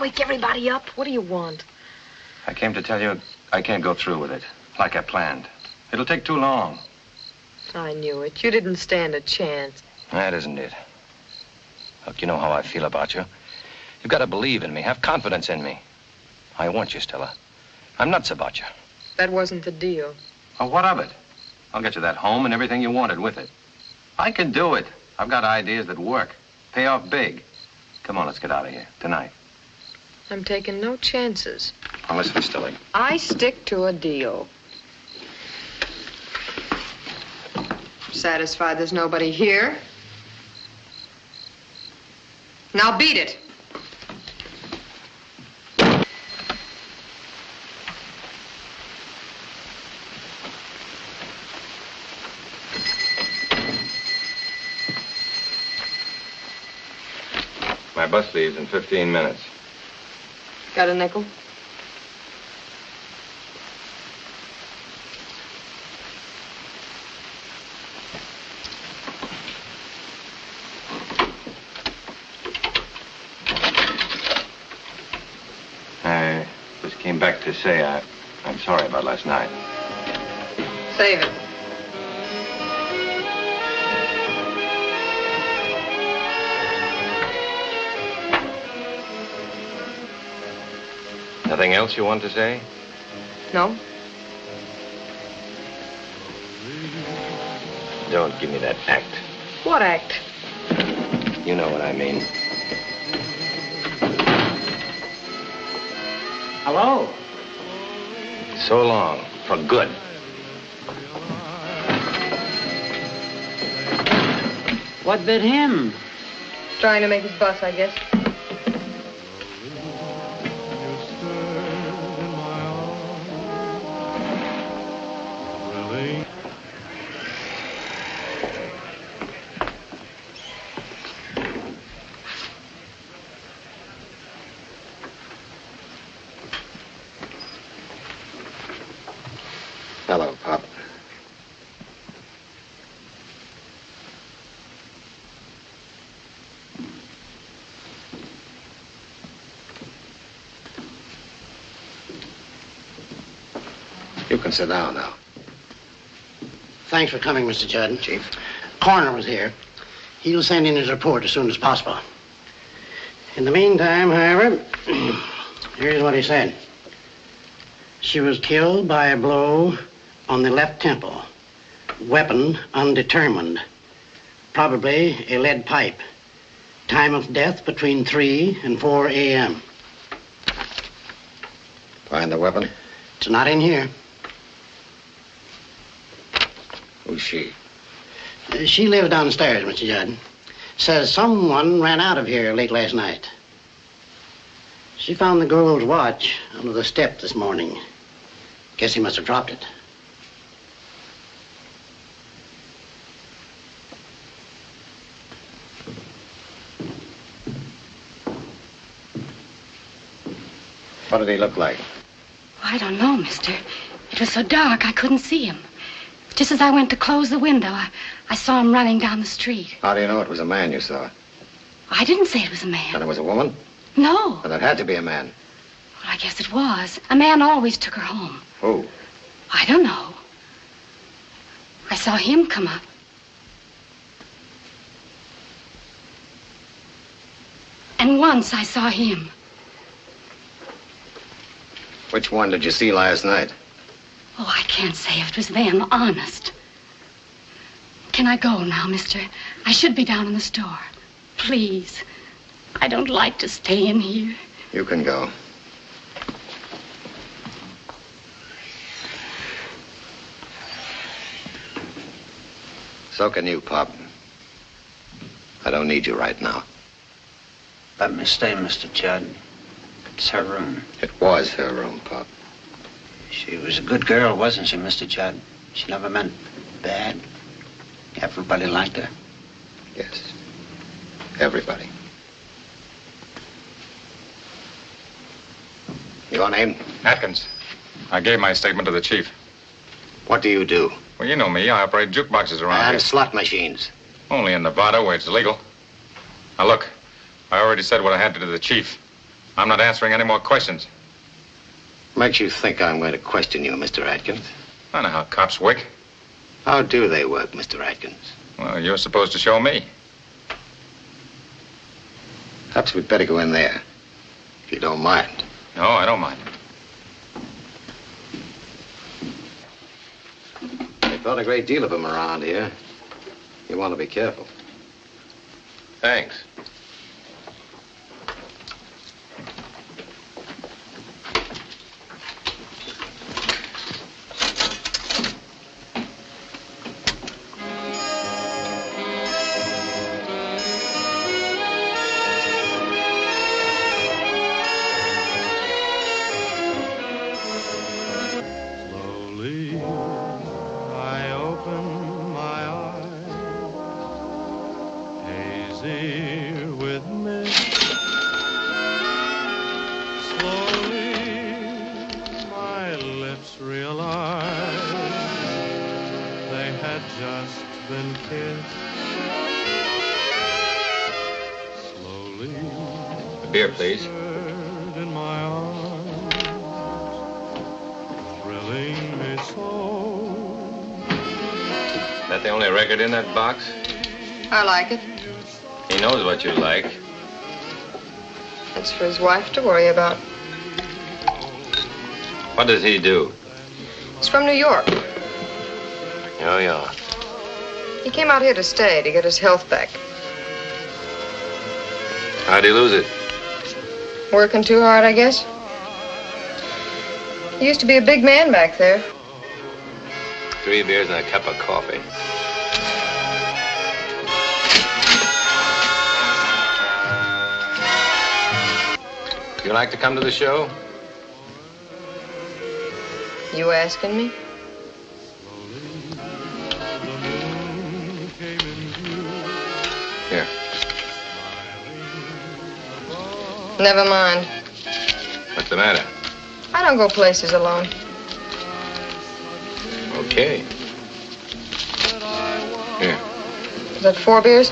wake everybody up? What do you want? I came to tell you I can't go through with it, like I planned. It'll take too long. I knew it. You didn't stand a chance. That isn't it. Look, you know how I feel about you. You've got to believe in me, have confidence in me. I want you, Stella. I'm nuts about you. That wasn't the deal. Well, what of it? I'll get you that home and everything you wanted with it. I can do it. I've got ideas that work. Pay off big. Come on, let's get out of here. Tonight. I'm taking no chances. Now listen, Stella. I stick to a deal. Satisfied there's nobody here? Now beat it. My bus leaves in 15 minutes. Got a nickel? I just came back to say I'm sorry about last night. Save it. Nothing else you want to say? No? Don't give me that act. What act? You know what I mean. Hello? So long. For good. What bit him? Trying to make his bus, I guess. Hello, Pop. You can sit down now. Thanks for coming, Mr. Judd. Chief. Coroner was here. He'll send in his report as soon as possible. In the meantime, however, here's what he said. She was killed by a blow on the left temple. Weapon undetermined. Probably a lead pipe. Time of death between 3 and 4 a.m. Find the weapon? It's not in here. Who's she? She lives downstairs, Mr. Judd. Says someone ran out of here late last night. She found the girl's watch under the step this morning. Guess he must have dropped it. What did he look like? I don't know, mister. It was so dark I couldn't see him. Just as I went to close the window, I saw him running down the street. How do you know it was a man you saw? I didn't say it was a man. Then it was a woman? No. Then it had to be a man. Well, I guess it was. A man always took her home. Who? I don't know. I saw him come up. And once I saw him. Which one did you see last night? Oh, I can't say if it was them, honest. Can I go now, mister? I should be down in the store. Please. I don't like to stay in here. You can go. So can you, Pop. I don't need you right now. Let me stay, Mr. Judd. It's her room. It was her room, Pop. She was a good girl, wasn't she, Mr. Judd? She never meant bad. Everybody liked her. Yes. Everybody. Your name? Atkins. I gave my statement to the chief. What do you do? Well, you know me. I operate jukeboxes around And here. slot machines. Only in Nevada, where it's legal. Now, look. I already said what I had to the chief. I'm not answering any more questions. Makes you think I'm going to question you, Mr. Atkins? I know how cops work. How do they work, Mr. Atkins? Well, you're supposed to show me. Perhaps we'd better go in there, if you don't mind. No, I don't mind. They've got a great deal of them around here. You want to be careful. Thanks. Beer, please. In my arms, thrilling me so. Is that the only record in that box? I like it. He knows what you like. That's for his wife to worry about. What does he do? He's from New York. Oh, yeah. He came out here to stay, to get his health back. How'd he lose it? Working too hard, I guess. He used to be a big man back there. 3 beers and a cup of coffee. You like to come to the show? You asking me? Here. Never mind. What's the matter? I don't go places alone. Okay. Here. Is that 4 beers?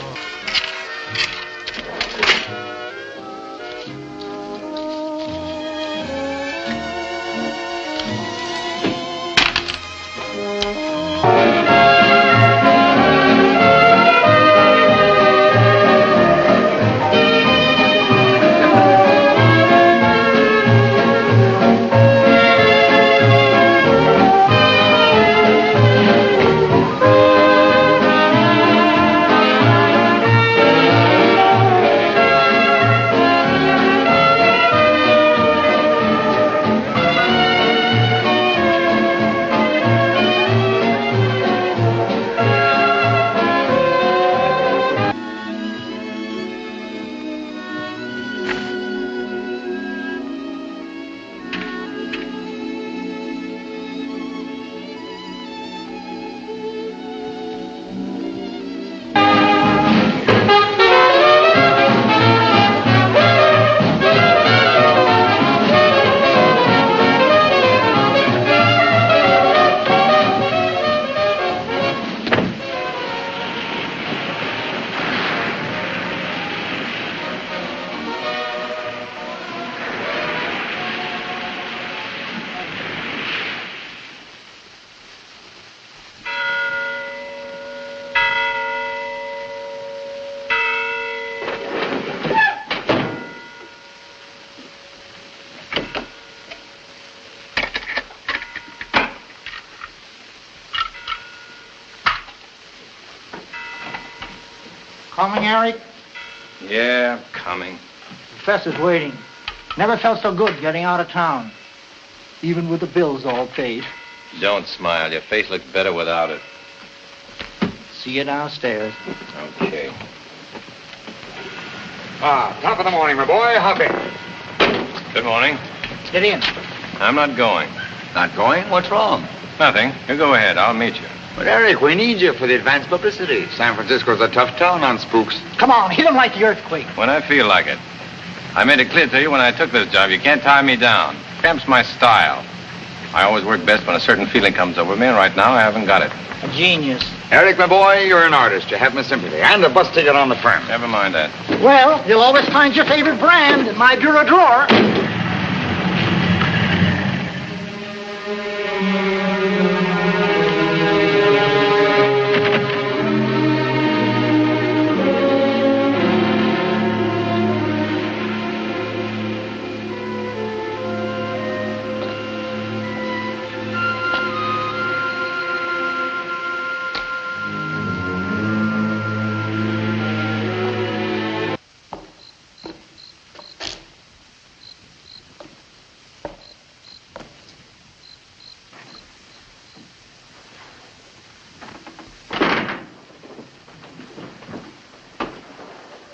Coming, Eric? Yeah, coming. Professor's waiting. Never felt so good getting out of town. Even with the bills all paid. Don't smile. Your face looks better without it. See you downstairs. Okay. Top of the morning, my boy. Hopping. Good morning. Get in. I'm not going. Not going? What's wrong? Nothing. You go ahead. I'll meet you. But Eric, we need you for the advance publicity. San Francisco's a tough town on spooks. Come on, hit him like the earthquake. When I feel like it. I made it clear to you when I took this job, you can't tie me down. Cramp's my style. I always work best when a certain feeling comes over me, and right now I haven't got it. A genius. Eric, my boy, you're an artist. You have my sympathy. And a bus ticket on the firm. Never mind that. Well, you'll always find your favorite brand in my bureau drawer.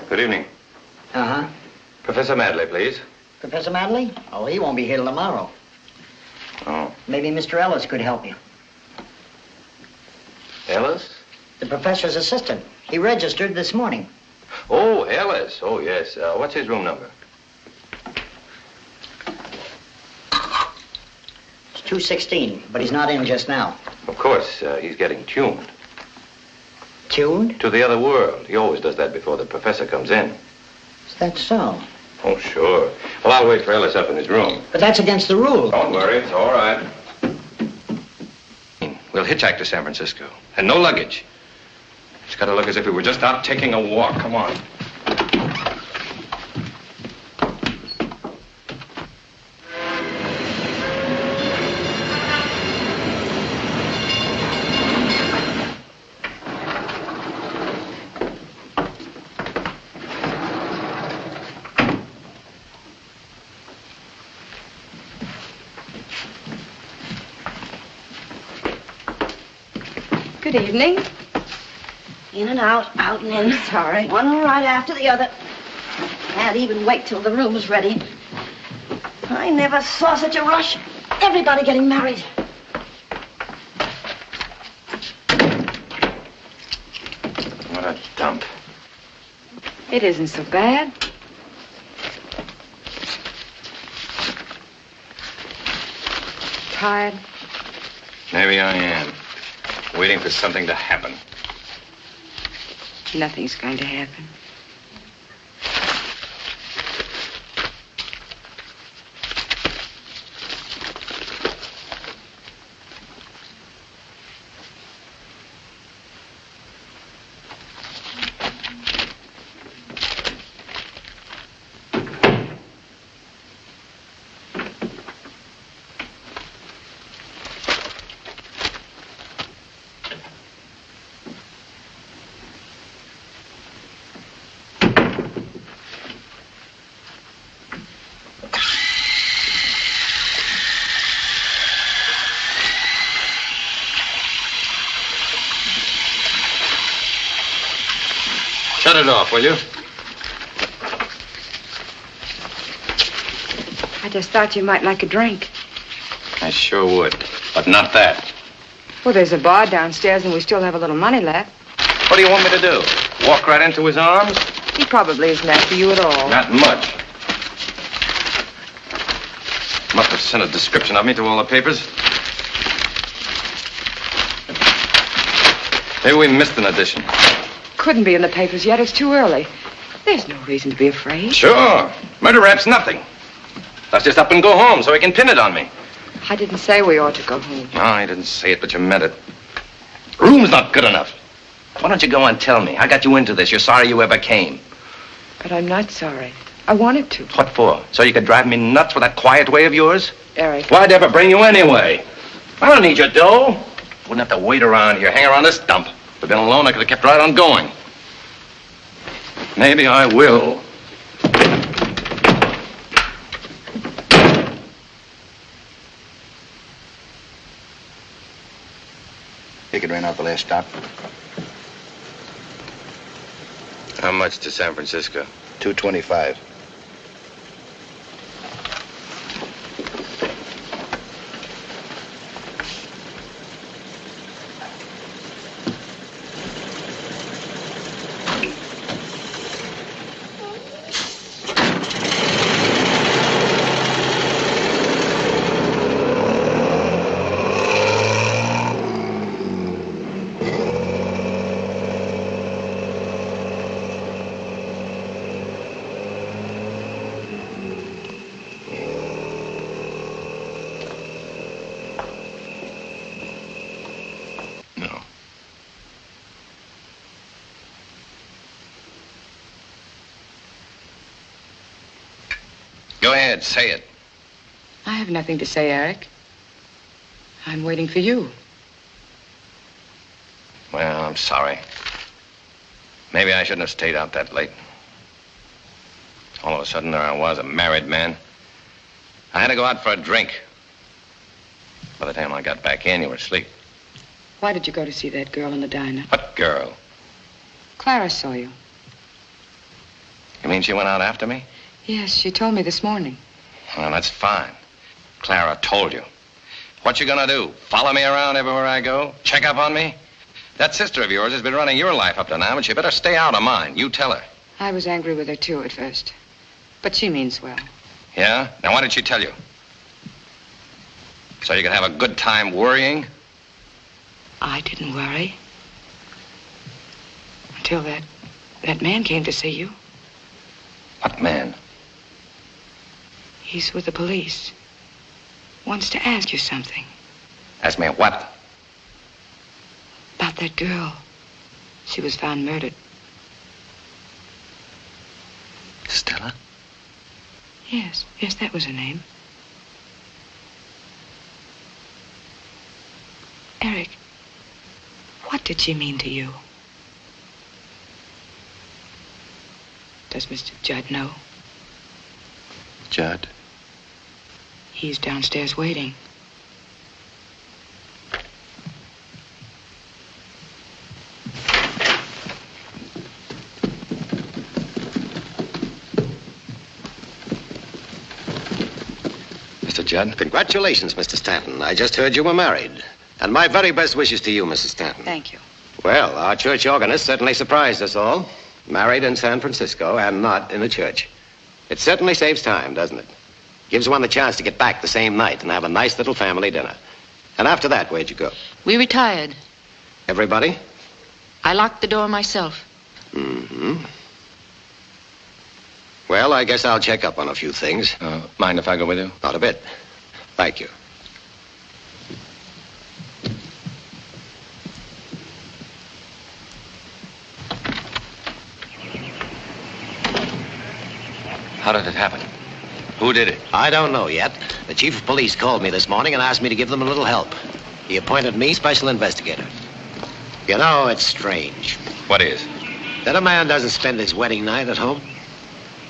Good evening. Uh-huh. Professor Madley, please. Professor Madley? Oh, he won't be here till tomorrow. Oh. Maybe Mr. Ellis could help you. Ellis? The professor's assistant. He registered this morning. Oh, Ellis. Oh, yes. What's his room number? It's 216, but he's not in just now. Of course, he's getting tuned. Tuned? To the other world. He always does that before the professor comes in. Is that so? Oh, sure. Well, I'll wait for Ellis up in his room. But that's against the rules. Don't worry, it's all right. We'll hitchhike to San Francisco. And no luggage. It's got to look as if we were just out taking a walk. Come on. Good evening. In and out, out and in. Sorry. One right after the other. Can't even wait till the room's ready. I never saw such a rush. Everybody getting married. What a dump. It isn't so bad. Tired? Maybe I am. Waiting for something to happen. Nothing's going to happen. Shut it off, will you? I just thought you might like a drink. I sure would. But not that. Well, there's a bar downstairs and we still have a little money left. What do you want me to do? Walk right into his arms? He probably isn't after you at all. Not much. Must have sent a description of me to all the papers. Maybe we missed an edition. Couldn't be in the papers yet. It's too early. There's no reason to be afraid. Sure. Murder rap's nothing. Let's just up and go home so he can pin it on me. I didn't say we ought to go home. No, I didn't say it, but you meant it. Room's not good enough. Why don't you go and tell me? I got you into this. You're sorry you ever came. But I'm not sorry. I wanted to. What for? So you could drive me nuts with that quiet way of yours? Eric. Why'd I ever bring you anyway? I don't need your dough. Wouldn't have to wait around here, hang around this dump. If I'd been alone, I could have kept right on going. Maybe I will. Ticket ran out the last stop. How much to San Francisco? $225. Go ahead, say it. I have nothing to say, Eric. I'm waiting for you. Well, I'm sorry. Maybe I shouldn't have stayed out that late. All of a sudden, there I was, a married man. I had to go out for a drink. By the time I got back in, you were asleep. Why did you go to see that girl in the diner? What girl? Clara saw you. You mean she went out after me? Yes, she told me this morning. Well, that's fine. Clara told you. What you gonna do? Follow me around everywhere I go? Check up on me? That sister of yours has been running your life up to now, but she better stay out of mine. You tell her. I was angry with her, too, at first. But she means well. Yeah? Now, why did she tell you? So you could have a good time worrying? I didn't worry. Until that man came to see you. What man? He's with the police. Wants to ask you something. Ask me what? About that girl. She was found murdered. Stella? Yes, that was her name. Eric, what did she mean to you? Does Mr. Judd know? Judd? He's downstairs waiting. Mr. Judd? Congratulations, Mr. Stanton. I just heard you were married. And my very best wishes to you, Mrs. Stanton. Thank you. Well, our church organist certainly surprised us all. Married in San Francisco and not in a church. It certainly saves time, doesn't it? Gives one the chance to get back the same night and have a nice little family dinner. And after that, where'd you go? We retired. Everybody? I locked the door myself. Mm-hmm. Well, I guess I'll check up on a few things. Mind if I go with you? Not a bit. Thank you. How did it happen? Who did it? I don't know yet. The chief of police called me this morning and asked me to give them a little help. He appointed me special investigator. You know, it's strange. What is? That a man doesn't spend his wedding night at home.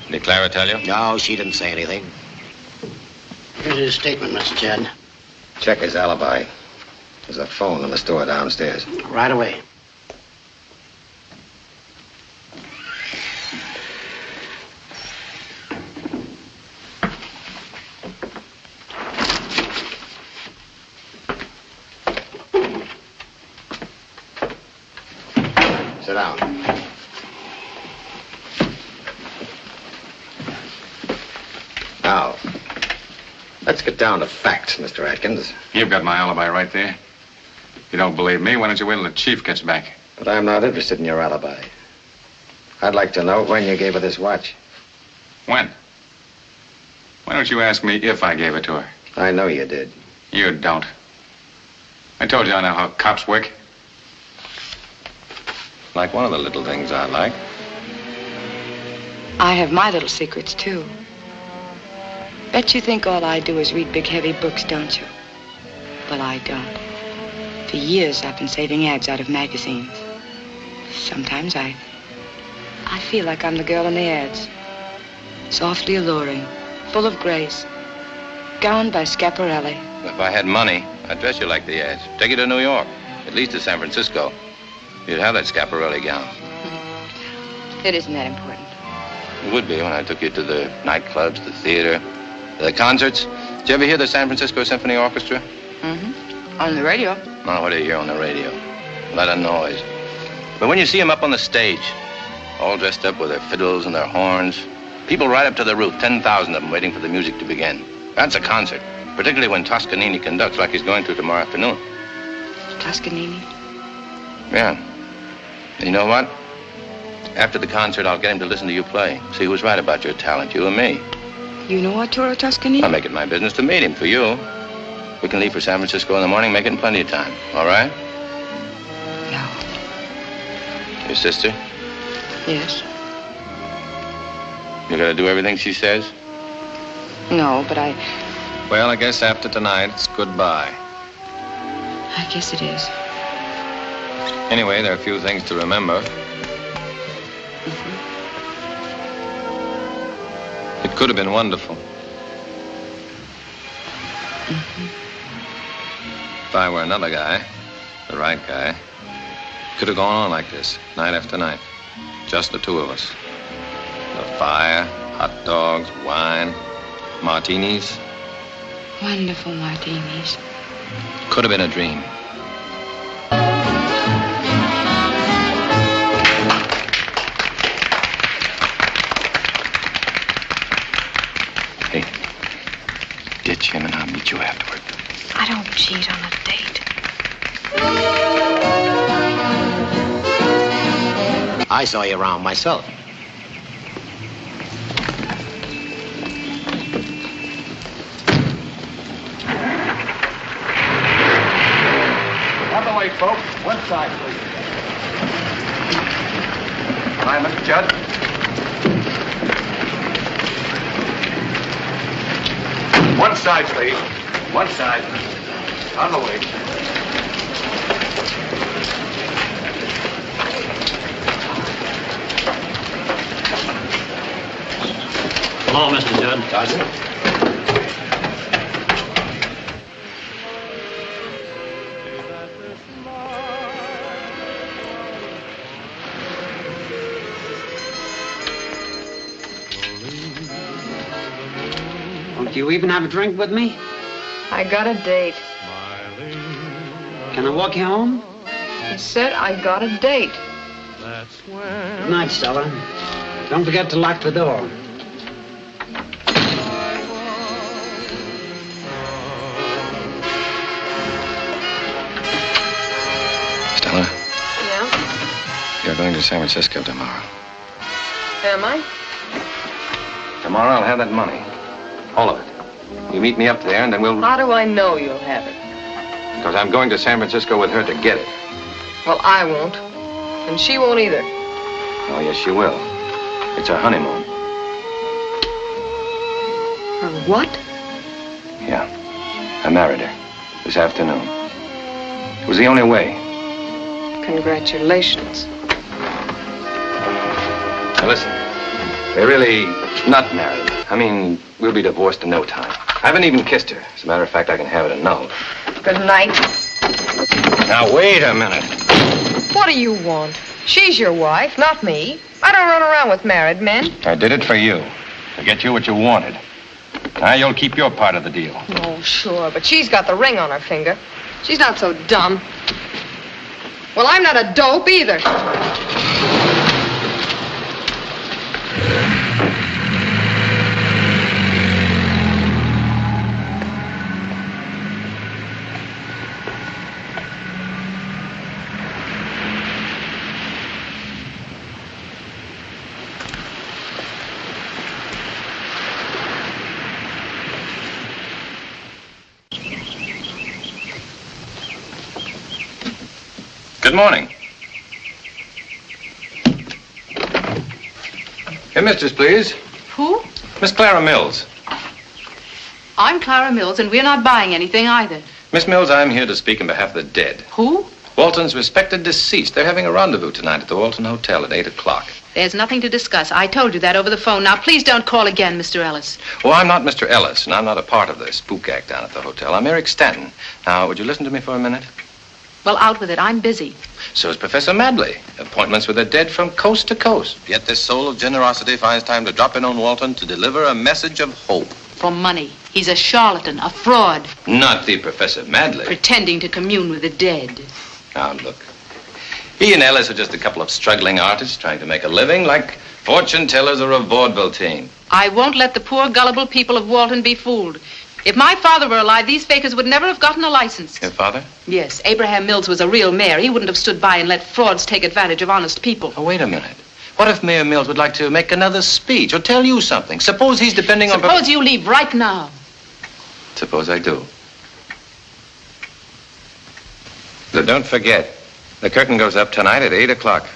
Did Clara tell you? No, she didn't say anything. Here's his statement, Mr. Judd. Check his alibi. There's a phone in the store downstairs. Right away. Sit down. Now, let's get down to facts, Mr. Atkins. You've got my alibi right there. If you don't believe me, why don't you wait till the chief gets back? But I'm not interested in your alibi. I'd like to know when you gave her this watch. When? Why don't you ask me if I gave it to her? I know you did. You don't. I told you I know how cops work. Like one of the little things I like. I have my little secrets, too. Bet you think all I do is read big, heavy books, don't you? Well, I don't. For years, I've been saving ads out of magazines. Sometimes I feel like I'm the girl in the ads. Softly alluring, full of grace, gowned by Schiaparelli. If I had money, I'd dress you like the ads. Take you to New York, at least to San Francisco. You'd have that Schiaparelli gown. It isn't that important. It would be when I took you to the nightclubs, the theater, the concerts. Did you ever hear the San Francisco Symphony Orchestra? Mm-hmm. On the radio. No, what do you hear on the radio? A lot of noise. But when you see them up on the stage, all dressed up with their fiddles and their horns, people right up to the roof, 10,000 of them waiting for the music to begin. That's a concert, particularly when Toscanini conducts like he's going to tomorrow afternoon. Toscanini? Yeah. You know what? After the concert, I'll get him to listen to you play. See who's right about your talent, you or me. You know Arturo Toscanini? I'll make it my business to meet him for you. We can leave for San Francisco in the morning, make it in plenty of time. All right? No. Your sister? Yes. You gotta do everything she says? No, but Well, I guess after tonight, it's goodbye. I guess it is. Anyway, there are a few things to remember. It could have been wonderful. If I were another guy, the right guy, it could have gone on like this, night after night. Just the two of us. The fire, hot dogs, wine, martinis. Wonderful martinis. Could have been a dream. Hey, ditch him and I'll meet you afterward. I don't cheat on a date. I saw you around myself. On the way, folks. One side, please. Hi, Mr. Judd. One side, please. One side. On the way. Hello, Mr. Judd. Sergeant. Won't you even have a drink with me? I got a date. Can I walk you home? I said I got a date. Good night, Stella. Don't forget to lock the door. Stella, Yeah? you're going to San Francisco tomorrow. Am I? Tomorrow I'll have that money. All of it. You meet me up there and then we'll... How do I know you'll have it? Because I'm going to San Francisco with her to get it. Well, I won't. And she won't either. Oh, yes, she will. It's her honeymoon. What? Yeah. I married her this afternoon. It was the only way. Congratulations. Now, listen. They're really not married. I mean, we'll be divorced in no time. I haven't even kissed her. As a matter of fact, I can have it annulled. Good night. Now, wait a minute. What do you want? She's your wife, not me. I don't run around with married men. I did it for you. To get you what you wanted. Now, you'll keep your part of the deal. Oh, sure, but she's got the ring on her finger. She's not so dumb. Well, I'm not a dope either. Good morning. Your mistress, please. Who? Miss Clara Mills. I'm Clara Mills, and we're not buying anything either. Miss Mills, I'm here to speak on behalf of the dead. Who? Walton's respected deceased. They're having a rendezvous tonight at the Walton Hotel at 8 o'clock. There's nothing to discuss. I told you that over the phone. Now, please don't call again, Mr. Ellis. Well, I'm not Mr. Ellis, and I'm not a part of the spook act down at the hotel. I'm Eric Stanton. Now, would you listen to me for a minute? Well, out with it. I'm busy. So is Professor Madley. Appointments with the dead from coast to coast. Yet this soul of generosity finds time to drop in on Walton to deliver a message of hope. For money. He's a charlatan, a fraud. Not the Professor Madley. Pretending to commune with the dead. Now, look. He and Ellis are just a couple of struggling artists trying to make a living like fortune tellers or a vaudeville team. I won't let the poor, gullible people of Walton be fooled. If my father were alive, these fakers would never have gotten a license. Your father? Yes, Abraham Mills was a real mayor. He wouldn't have stood by and let frauds take advantage of honest people. Oh, wait a minute. What if Mayor Mills would like to make another speech or tell you something? Suppose he's depending on... Suppose you leave right now. Suppose I do. So don't forget, the curtain goes up tonight at 8 o'clock.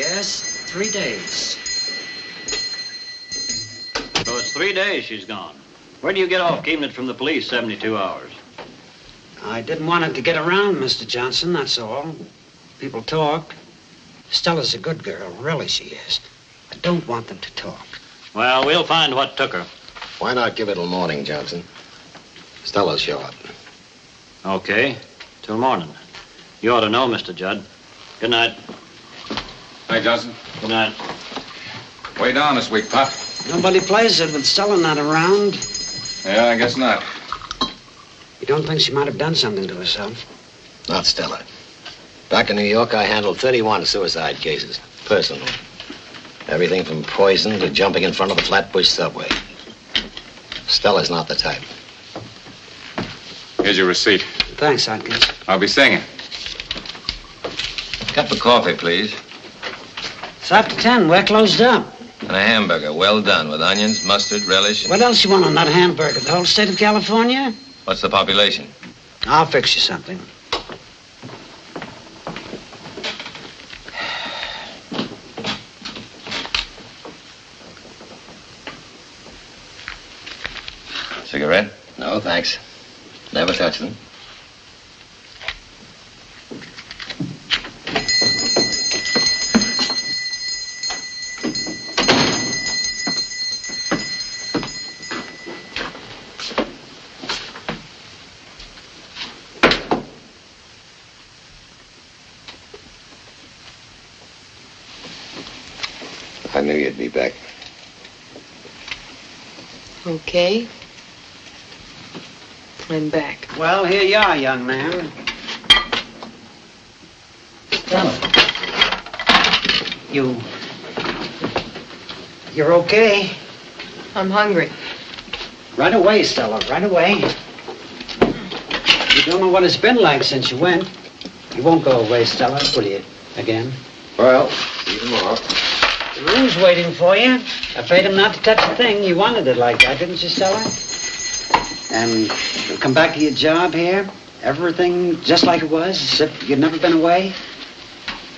Yes, 3 days. So it's 3 days she's gone. Where do you get off keeping it from the police 72 hours? I didn't want it to get around, Mr. Johnson, that's all. People talk. Stella's a good girl, really she is. I don't want them to talk. Well, we'll find what took her. Why not give it till morning, Johnson? Stella's short. Okay, till morning. You ought to know, Mr. Judd. Good night. Hey, Johnson. Good night. Way down this week, Pop. Nobody plays it with Stella not around. Yeah, I guess not. You don't think she might have done something to herself? Not Stella. Back in New York, I handled 31 suicide cases, personally. Everything from poison to jumping in front of the Flatbush subway. Stella's not the type. Here's your receipt. Thanks, Atkins. I'll be seeing you. Cup of coffee, please. It's after 10. We're closed up. And a hamburger, well done, with onions, mustard, relish. What else you want on that hamburger? The whole state of California? What's the population? I'll fix you something. Cigarette? No, thanks. Never touch them. I knew you'd be back. Okay. I'm back. Well, here you are, young man. Stella. You're okay? I'm hungry. Right away, Stella, right away. You don't know what it's been like since you went. You won't go away, Stella, will you? Again? Well, even more. The room's waiting for you. I paid him not to touch a thing. You wanted it like that, didn't you, Stella? And you'll come back to your job here? Everything just like it was, as if you'd never been away?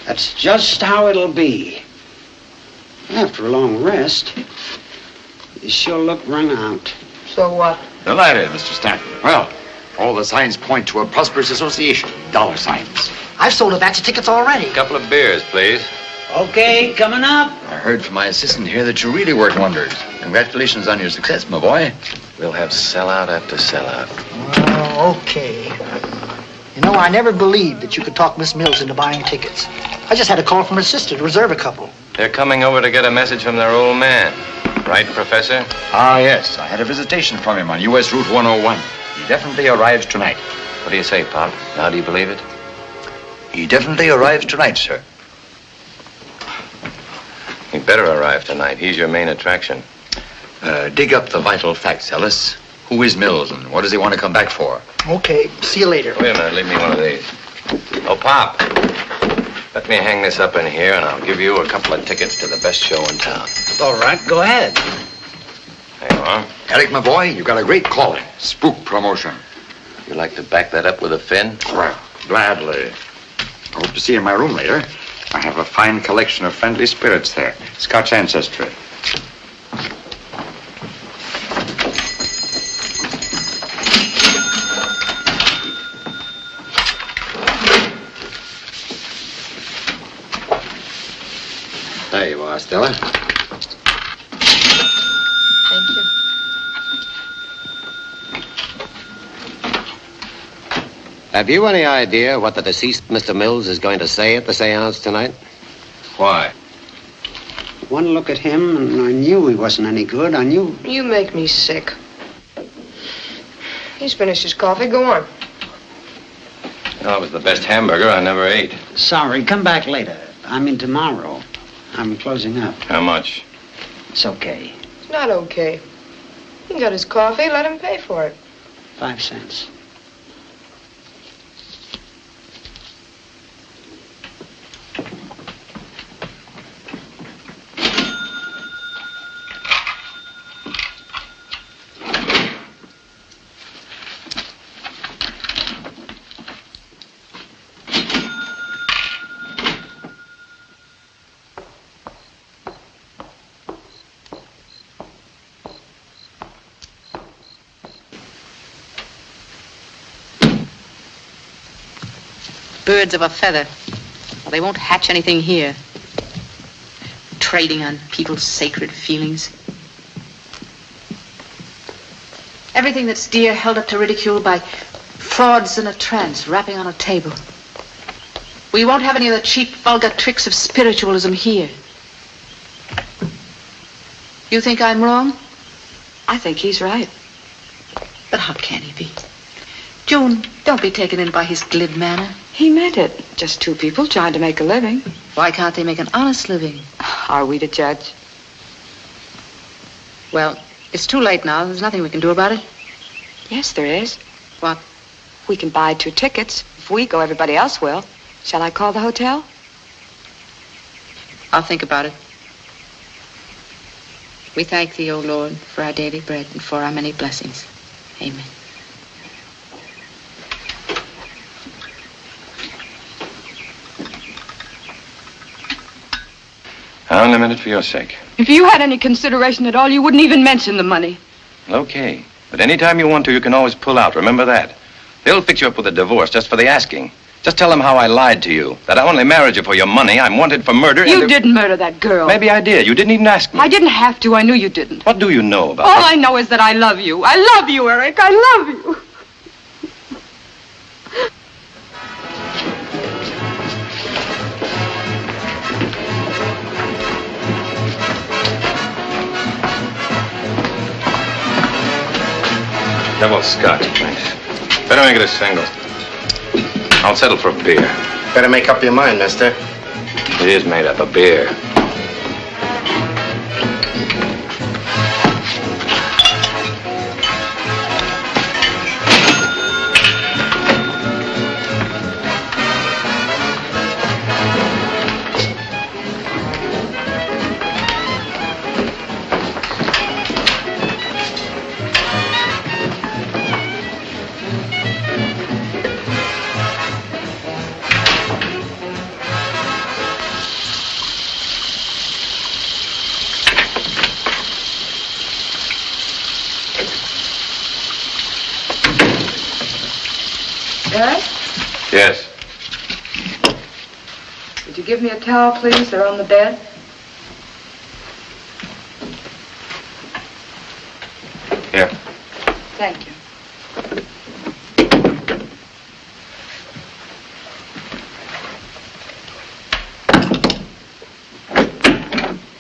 That's just how it'll be. After a long rest, you sure look run out. So what? Delighted, Mr. Stanton. Well, all the signs point to a prosperous association. Dollar signs. I've sold a batch of tickets already. A couple of beers, please. Okay, coming up. I heard from my assistant here that you really worked wonders. Congratulations on your success, my boy. We'll have sellout after sellout. Oh, okay. You know, I never believed that you could talk Miss Mills into buying tickets. I just had a call from her sister to reserve a couple. They're coming over to get a message from their old man. Right, Professor? Ah, yes. I had a visitation from him on U.S. Route 101. He definitely arrives tonight. What do you say, Pop? Now do you believe it? He definitely arrives tonight, sir. He'd better arrive tonight. He's your main attraction. Dig up the vital facts, Ellis. Who is Mills and what does he want to come back for? Okay, see you later. Wait a minute, leave me one of these. Oh, Pop, let me hang this up in here and I'll give you a couple of tickets to the best show in town. All right, go ahead. There you are. Eric, my boy, you've got a great calling. Spook promotion. You like to back that up with a fin? Well, gladly. I hope to see you in my room later. I have a fine collection of friendly spirits there. Scotch ancestry. There you are, Stella. Thank you. Have you any idea what the deceased Mr. Mills is going to say at the seance tonight? Why? One look at him, and I knew he wasn't any good. I knew. You make me sick. He's finished his coffee. Go on. Oh, it was the best hamburger I never ate. Sorry, come back later. I mean tomorrow. I'm closing up. How much? It's okay. It's not okay. He got his coffee. Let him pay for it. 5 cents. Birds of a feather. Well, they won't hatch anything here. Trading on people's sacred feelings. Everything that's dear held up to ridicule by frauds in a trance, rapping on a table. We won't have any of the cheap, vulgar tricks of spiritualism here. You think I'm wrong? I think he's right. But how can he be? June, don't be taken in by his glib manner. He meant it. Just two people trying to make a living. Why can't they make an honest living? Are we to judge? Well, it's too late now. There's nothing we can do about it. Yes, there is. What? We can buy 2 tickets. If we go, everybody else will. Shall I call the hotel? I'll think about it. We thank thee, O Lord, for our daily bread and for our many blessings. Amen. Only a minute for your sake. If you had any consideration at all, you wouldn't even mention the money. Okay. But anytime you want to, you can always pull out. Remember that. They'll fix you up with a divorce just for the asking. Just tell them how I lied to you. That I only married you for your money. I'm wanted for murder. You didn't murder that girl. Maybe I did. You didn't even ask me. I didn't have to. I knew you didn't. What do you know about All I know is that I love you. I love you, Eric. I love you. Double scotch, thanks. Better make it a single. I'll settle for a beer. Better make up your mind, mister. It is made up, a beer. Eric? Yes. Would you give me a towel, please? They're on the bed. Here. Thank you.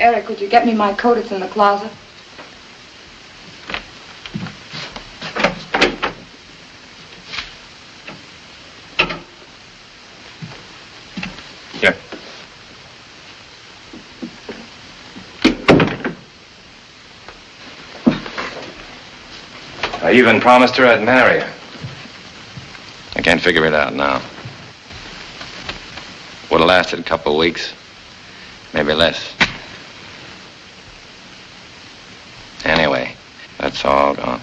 Eric, would you get me my coat? It's in the closet. Here. I even promised her I'd marry her. I can't figure it out now. Would have lasted a couple of weeks, maybe less. Anyway, that's all gone.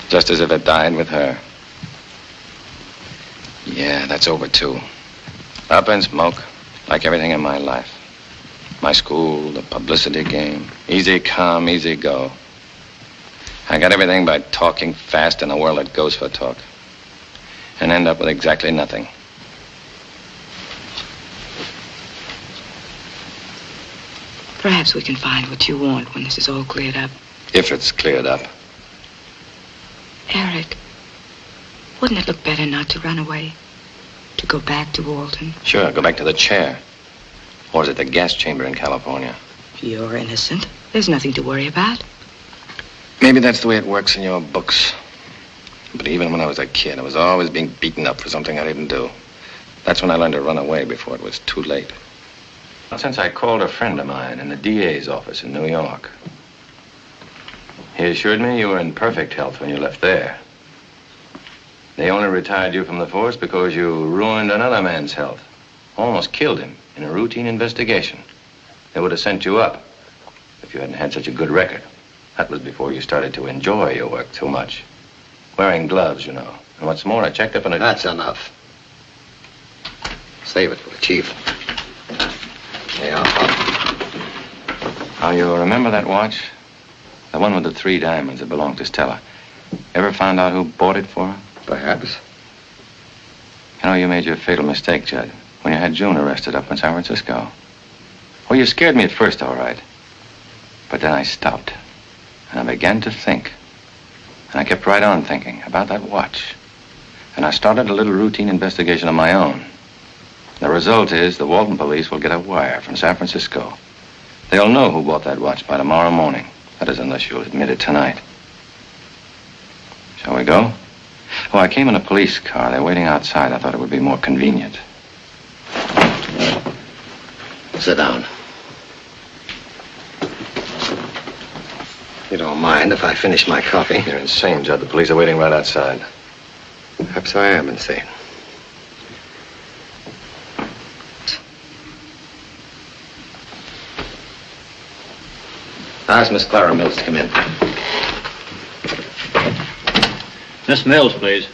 Just as if it died with her. Yeah, that's over too. Up in smoke, like everything in my life. My school, the publicity game. Easy come, easy go. I got everything by talking fast in a world that goes for talk. And end up with exactly nothing. Perhaps we can find what you want when this is all cleared up. If it's cleared up. Eric, wouldn't it look better not to run away? To go back to Walton? Sure, go back to the chair. Or is it the gas chamber in California? You're innocent. There's nothing to worry about. Maybe that's the way it works in your books. But even when I was a kid, I was always being beaten up for something I didn't do. That's when I learned to run away before it was too late. Since I called a friend of mine in the DA's office in New York. He assured me you were in perfect health when you left there. They only retired you from the force because you ruined another man's health. Almost killed him in a routine investigation. They would have sent you up if you hadn't had such a good record. That was before you started to enjoy your work too much. Wearing gloves, you know. And what's more, I checked up on it. That's enough. Save it for the chief. Yeah. Now, you remember that watch? The one with the 3 diamonds that belonged to Stella. Ever found out who bought it for her? Perhaps. You know, you made your fatal mistake, Judd, when you had June arrested up in San Francisco. Well, you scared me at first, all right. But then I stopped, and I began to think. And I kept right on thinking about that watch. And I started a little routine investigation of my own. The result is the Walton police will get a wire from San Francisco. They'll know who bought that watch by tomorrow morning. That is, unless you'll admit it tonight. Shall we go? Oh, I came in a police car. They're waiting outside. I thought it would be more convenient. Sit down. You don't mind if I finish my coffee? You're insane, Judd. The police are waiting right outside. Perhaps I am insane. Ask Miss Clara Mills to come in. Miss Mills, please.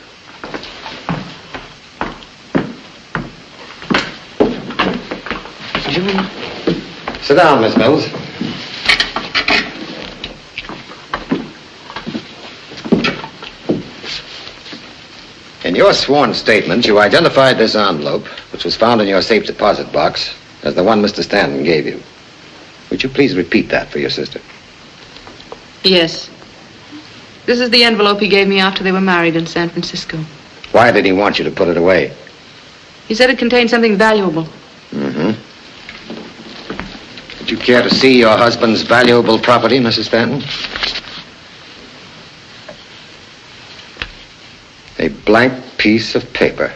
Sit down, Miss Mills. In your sworn statement, you identified this envelope, which was found in your safe deposit box, as the one Mr. Stanton gave you. Would you please repeat that for your sister? Yes. This is the envelope he gave me after they were married in San Francisco. Why did he want you to put it away? He said it contained something valuable. Mm-hmm. Would you care to see your husband's valuable property, Mrs. Stanton? A blank piece of paper.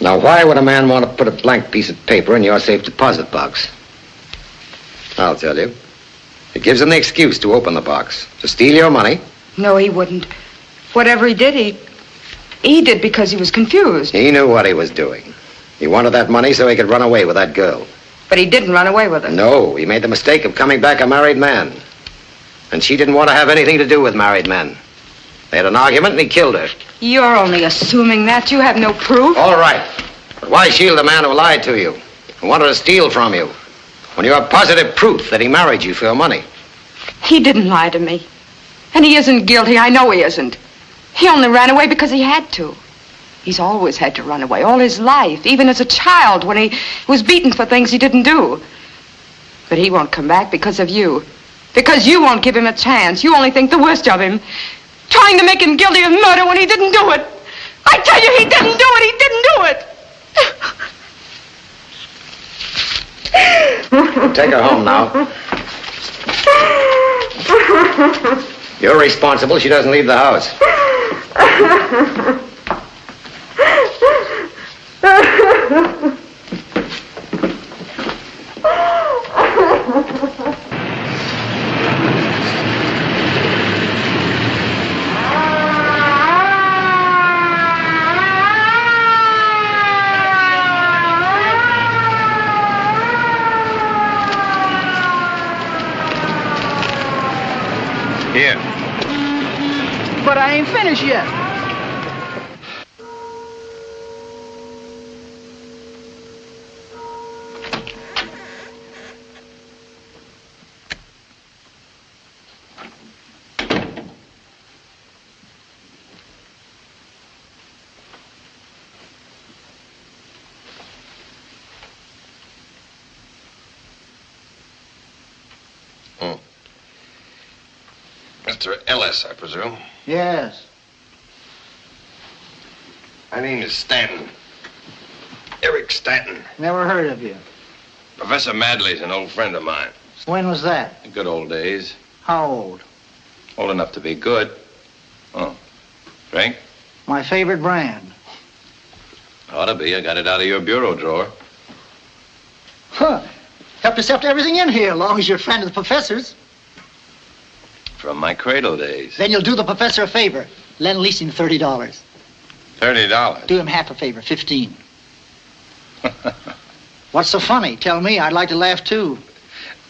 Now, why would a man want to put a blank piece of paper in your safe deposit box? I'll tell you. It gives him the excuse to open the box, to steal your money. No, he wouldn't. Whatever he did, he did because he was confused. He knew what he was doing. He wanted that money so he could run away with that girl. But he didn't run away with her. No, he made the mistake of coming back a married man. And she didn't want to have anything to do with married men. They had an argument and he killed her. You're only assuming that. You have no proof. All right. But why shield a man who lied to you, who wanted to steal from you, when you have positive proof that he married you for your money? He didn't lie to me. And he isn't guilty. I know he isn't. He only ran away because he had to. He's always had to run away, all his life, even as a child when he was beaten for things he didn't do. But he won't come back because of you. Because you won't give him a chance. You only think the worst of him. Trying to make him guilty of murder when he didn't do it. I tell you, he didn't do it. He didn't do it. Take her home now. You're responsible. She doesn't leave the house. Here. But I ain't finished yet. Mr. Ellis, I presume. Yes. My name is Stanton. Eric Stanton. Never heard of you. Professor Madley's an old friend of mine. When was that? The good old days. How old? Old enough to be good. Oh. Drink? My favorite brand. Ought to be. I got it out of your bureau drawer. Huh. Help yourself to everything in here, as long as you're a friend of the professor's. From my cradle days. Then you'll do the professor a favor. Lend lease him $30. $30? Do him half a favor, 15. What's so funny? Tell me. I'd like to laugh, too.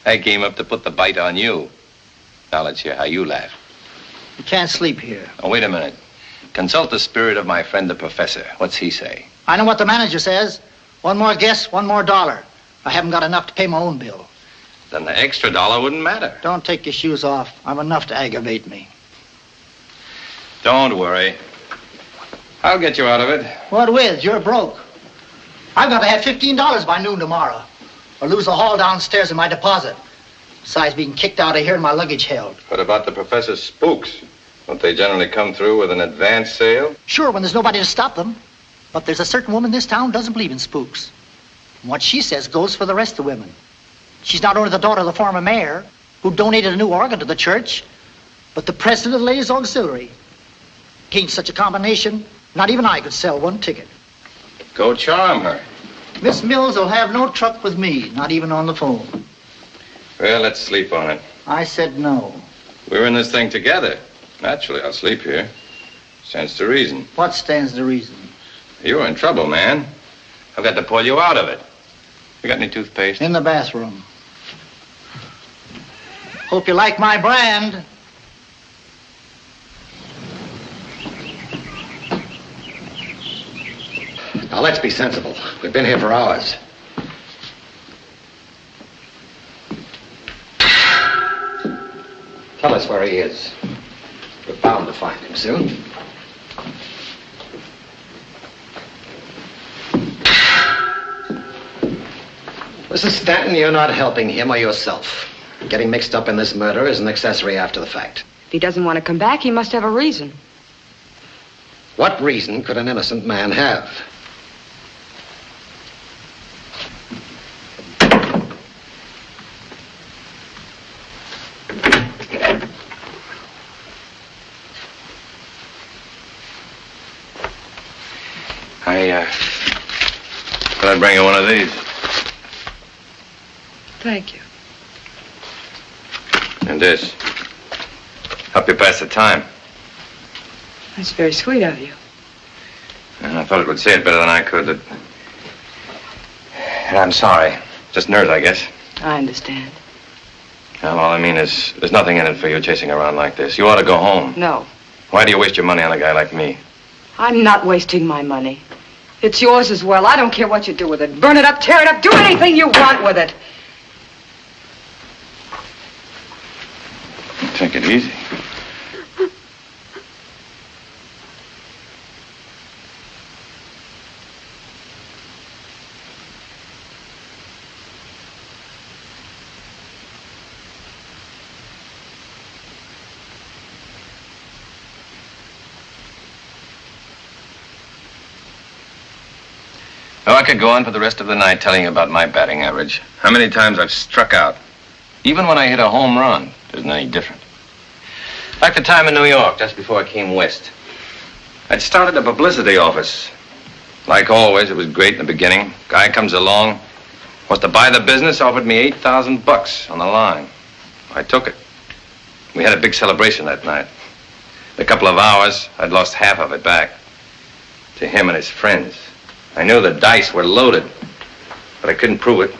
I came up to put the bite on you. Now let's hear how you laugh. You can't sleep here. Oh, wait a minute. Consult the spirit of my friend, the professor. What's he say? I know what the manager says. One more guess, $1 more. I haven't got enough to pay my own bill. Then the extra $1 wouldn't matter. Don't take your shoes off. I'm enough to aggravate me. Don't worry. I'll get you out of it. What with? You're broke. I've got to have $15 by noon tomorrow, or lose the haul downstairs in my deposit. Besides being kicked out of here and my luggage held. What about the professor's spooks? Don't they generally come through with an advance sale? Sure, when there's nobody to stop them. But there's a certain woman in this town who doesn't believe in spooks. And what she says goes for the rest of the women. She's not only the daughter of the former mayor, who donated a new organ to the church, but the president of the Ladies' Auxiliary. Against such a combination, not even I could sell one ticket. Go charm her. Miss Mills will have no truck with me, not even on the phone. Well, let's sleep on it. I said no. We're in this thing together. Naturally, I'll sleep here. Stands to reason. What stands to reason? You're in trouble, man. I've got to pull you out of it. You got any toothpaste? In the bathroom. Hope you like my brand. Now, let's be sensible. We've been here for hours. Tell us where he is. We're bound to find him soon. Mrs. Stanton, you're not helping him or yourself. Getting mixed up in this murder is an accessory after the fact. If he doesn't want to come back, he must have a reason. What reason could an innocent man have? Thought I'd bring you one of these. Thank you. And this. Help you pass the time. That's very sweet of you. And I thought it would say it better than I could. And I'm sorry. Just nerves, I guess. I understand. Well, all I mean is, there's nothing in it for you chasing around like this. You ought to go home. No. Why do you waste your money on a guy like me? I'm not wasting my money. It's yours as well. I don't care what you do with it. Burn it up, tear it up, do anything you want with it. Take it easy. Oh, I could go on for the rest of the night telling you about my batting average. How many times I've struck out. Even when I hit a home run, it isn't any different. Like the time in New York, just before I came west. I'd started a publicity office. Like always, it was great in the beginning. Guy comes along, wants to buy the business, offered me $8,000 on the line. I took it. We had a big celebration that night. In a couple of hours, I'd lost half of it back to him and his friends. I knew the dice were loaded, but I couldn't prove it.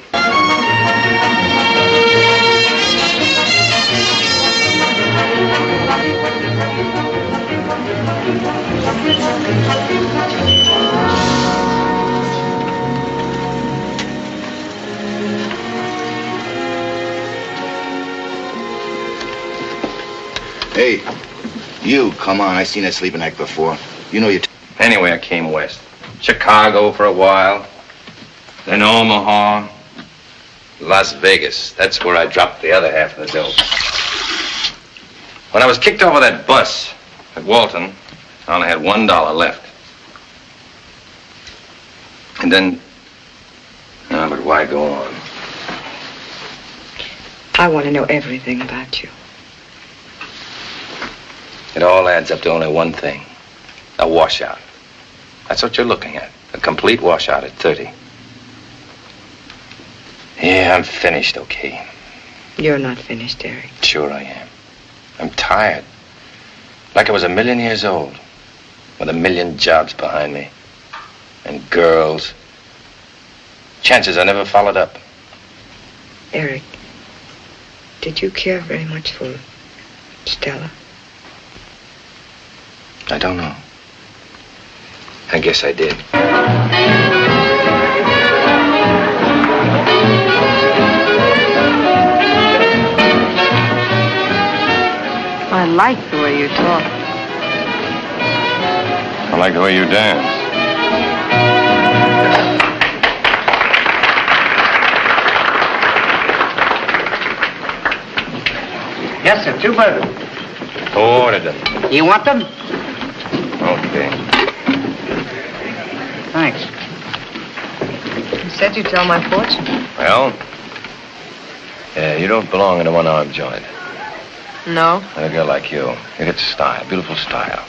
Hey, you, come on. I seen that sleeping act before. You know you... Anyway, I came west. Chicago for a while, then Omaha, Las Vegas. That's where I dropped the other half of the dough. When I was kicked off of that bus at Walton, I only had $1 left. And then, but why go on? I want to know everything about you. It all adds up to only one thing, a washout. That's what you're looking at, a complete washout at 30. Yeah, I'm finished, okay? You're not finished, Eric. Sure I am. I'm tired. Like I was 1,000,000 years old, with 1,000,000 jobs behind me. And girls. Chances I never followed up. Eric, did you care very much for Stella? I don't know. I guess I did. I like the way you talk. I like the way you dance. Yes, sir. 2 burgers. Who ordered them? You want them? Okay. Thanks. You said you'd tell my fortune. Well, you don't belong in a one-armed joint. No. Not a girl like you. You get style, beautiful style.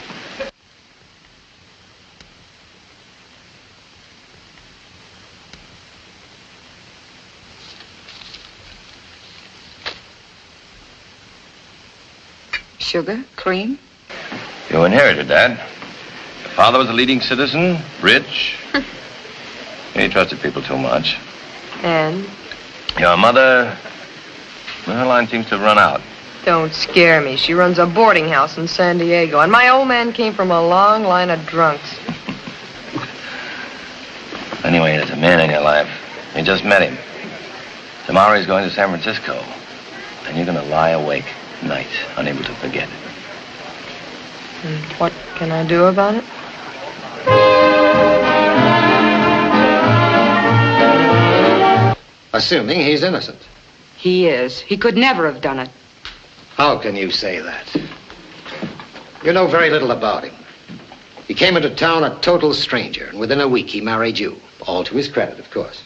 Sugar? Cream? You inherited that. Your father was a leading citizen, rich. He trusted people too much. And? Your mother, well, her line seems to have run out. Don't scare me. She runs a boarding house in San Diego, and my old man came from a long line of drunks. Anyway, there's a man in your life. You just met him. Tomorrow he's going to San Francisco. And you're going to lie awake nights, unable to forget. And what can I do about it? Assuming he's innocent. He is. He could never have done it. How can you say that? You know very little about him. He came into town a total stranger, and within a week he married you. All to his credit, of course.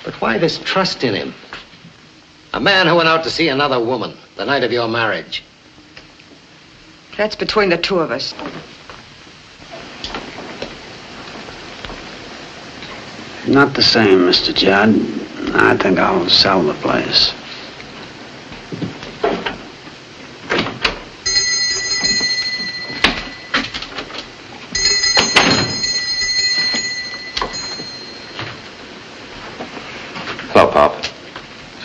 But why this trust in him? A man who went out to see another woman the night of your marriage. That's between the two of us. Not the same, Mr. Judd. I think I'll sell the place. Hello, Pop.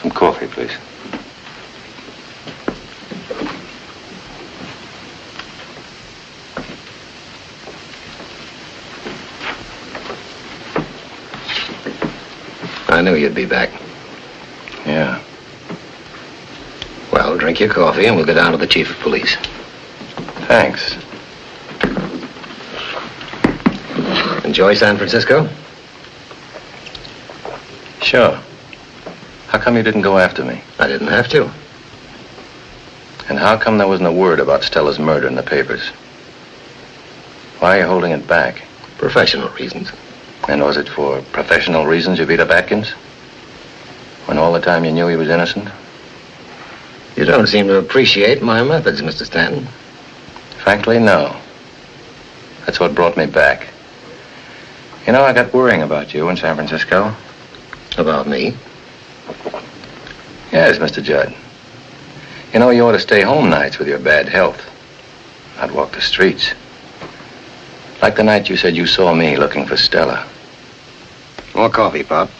Some coffee, please. I knew you'd be back. Yeah. Well, drink your coffee and we'll go down to the chief of police. Thanks. Enjoy San Francisco? Sure. How come you didn't go after me? I didn't have to. And how come there wasn't a word about Stella's murder in the papers? Why are you holding it back? Professional reasons. And was it for professional reasons you beat up Atkins? When all the time you knew he was innocent? You don't seem to appreciate my methods, Mr. Stanton. Frankly, no. That's what brought me back. You know, I got worrying about you in San Francisco. About me? Yes, Mr. Judd. You know, you ought to stay home nights with your bad health. Not walk the streets. Like the night you said you saw me looking for Stella. More coffee, Pop.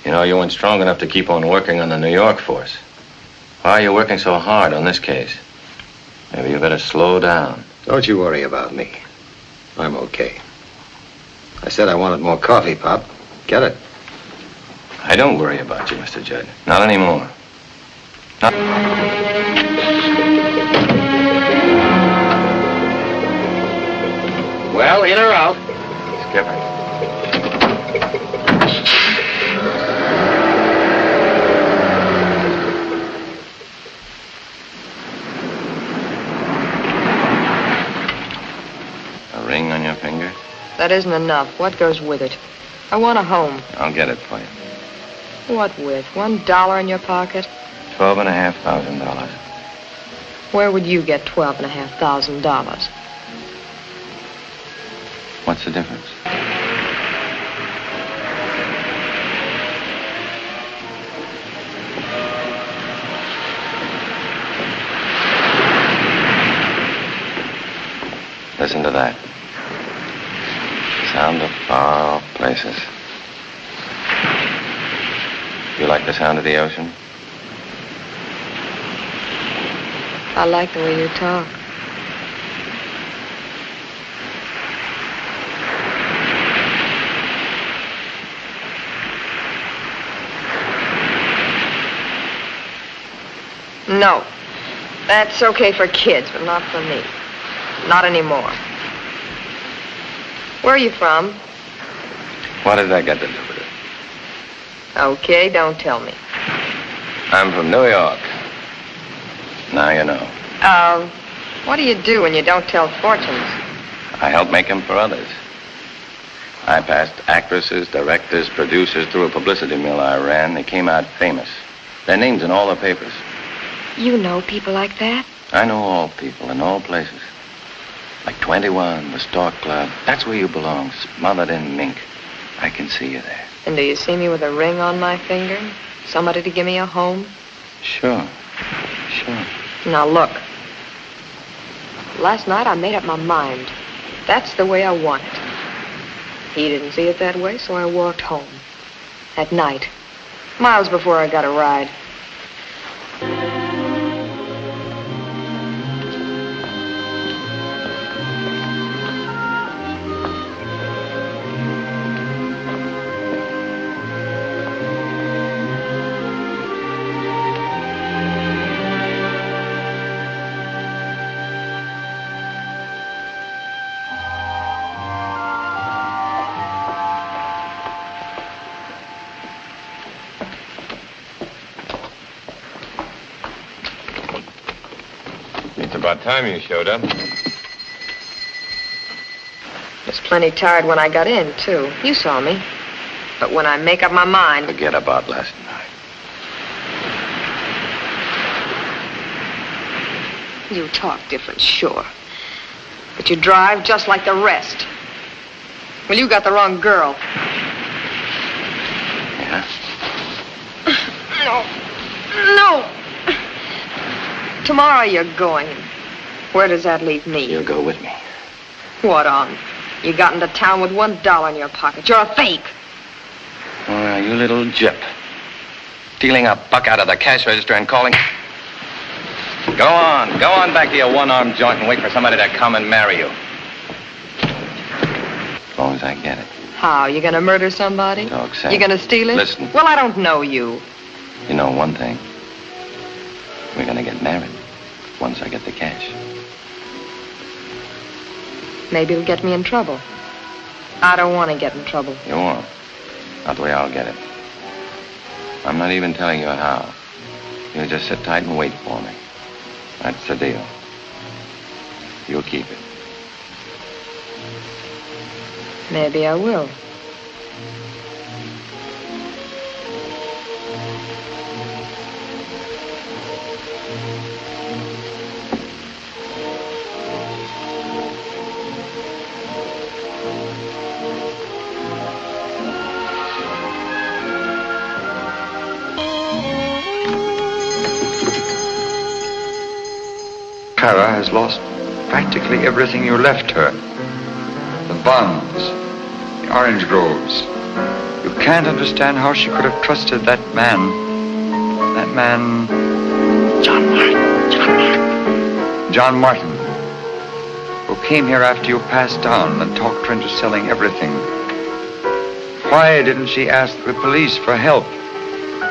You know, you weren't strong enough to keep on working on the New York force. Why are you working so hard on this case? Maybe you better slow down. Don't you worry about me. I'm okay. I said I wanted more coffee, Pop. Get it? I don't worry about you, Mr. Judd. Not anymore. Not... Well, in or out? Skipper. A ring on your finger? That isn't enough. What goes with it? I want a home. I'll get it for you. What with? $1 in your pocket? $12,500. Where would you get $12,500? What's the difference? Listen to that. Sound of far off places. You like the sound of the ocean? I like the way you talk. No. That's okay for kids, but not for me. Not anymore. Where are you from? What has that got to do with it? Okay, don't tell me. I'm from New York. Now you know. What do you do when you don't tell fortunes? I help make them for others. I passed actresses, directors, producers through a publicity mill I ran. They came out famous. Their names in all the papers. You know people like that? I know all people in all places. Like 21, the Stork Club. That's where you belong, smothered in mink. I can see you there. And do you see me with a ring on my finger? Somebody to give me a home? Sure. Sure. Now look. Last night I made up my mind. That's the way I want it. He didn't see it that way, so I walked home. At night. Miles before I got a ride. About time you showed up. Was plenty tired when I got in, too. You saw me. But when I make up my mind... Forget about last night. You talk different, sure. But you drive just like the rest. Well, you got the wrong girl. Yeah? No. No. Tomorrow you're going. Where does that leave me? You'll go with me. What on? You got into town with $1 in your pocket. You're a fake. Oh, you little gyp. Stealing a buck out of the cash register and calling... Go on back to your one-armed joint and wait for somebody to come and marry you. As long as I get it. How? You gonna murder somebody? Dog Sam. You gonna steal it? Listen. Well, I don't know you. You know one thing. We're gonna get married once I get the cash. Maybe it'll get me in trouble. I don't want to get in trouble. You won't. Not the way I'll get it. I'm not even telling you how. You'll just sit tight and wait for me. That's the deal. You'll keep it. Maybe I will. Clara has lost practically everything you left her. The bonds, the orange groves. You can't understand how she could have trusted that man. That man... John Martin, who came here after you passed down and talked her into selling everything. Why didn't she ask the police for help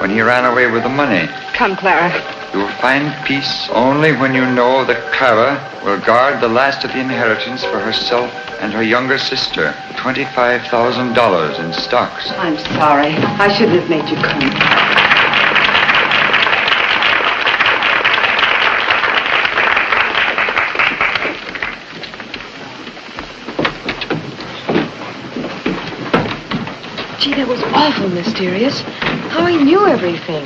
when he ran away with the money? Come, Clara. You will find peace only when you know that Clara will guard the last of the inheritance for herself and her younger sister, $25,000 in stocks. I'm sorry. I shouldn't have made you come. Gee, that was awful mysterious. How he knew everything.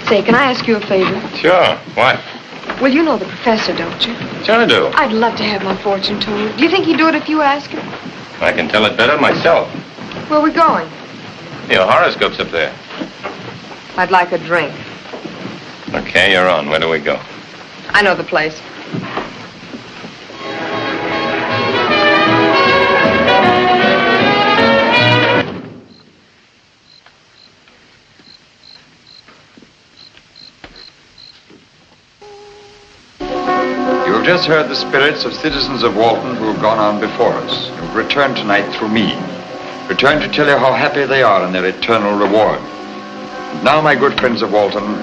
Say, can I ask you a favor? Sure. What? Well, you know the professor, don't you? Sure I do. I'd love to have my fortune told. Do you think he'd do it if you ask him? I can tell it better myself. Where are we going? Your horoscope's up there. I'd like a drink. Okay, you're on. Where do we go? I know the place. You've just heard the spirits of citizens of Walton who have gone on before us. You've returned tonight through me. Returned to tell you how happy they are in their eternal reward. And now, my good friends of Walton,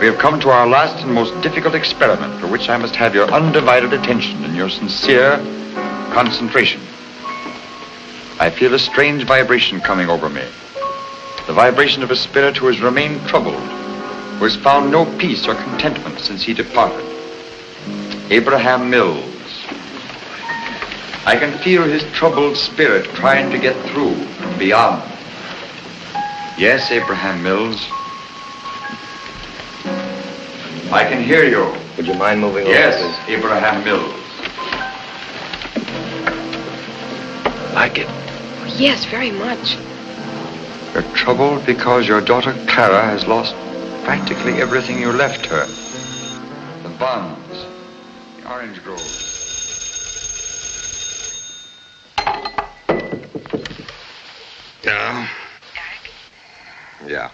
We have come to our last and most difficult experiment, for which I must have your undivided attention and your sincere concentration. I feel a strange vibration coming over me. The vibration of a spirit who has remained troubled, who has found no peace or contentment since he departed. Abraham Mills. I can feel his troubled spirit trying to get through and beyond. Yes, Abraham Mills. I can hear you. Would you mind moving over? Yes, Abraham Mills. Like it? Yes, very much. You're troubled because your daughter Clara has lost practically everything you left her. The bonds, the orange groves. Yeah. Eric? Yeah.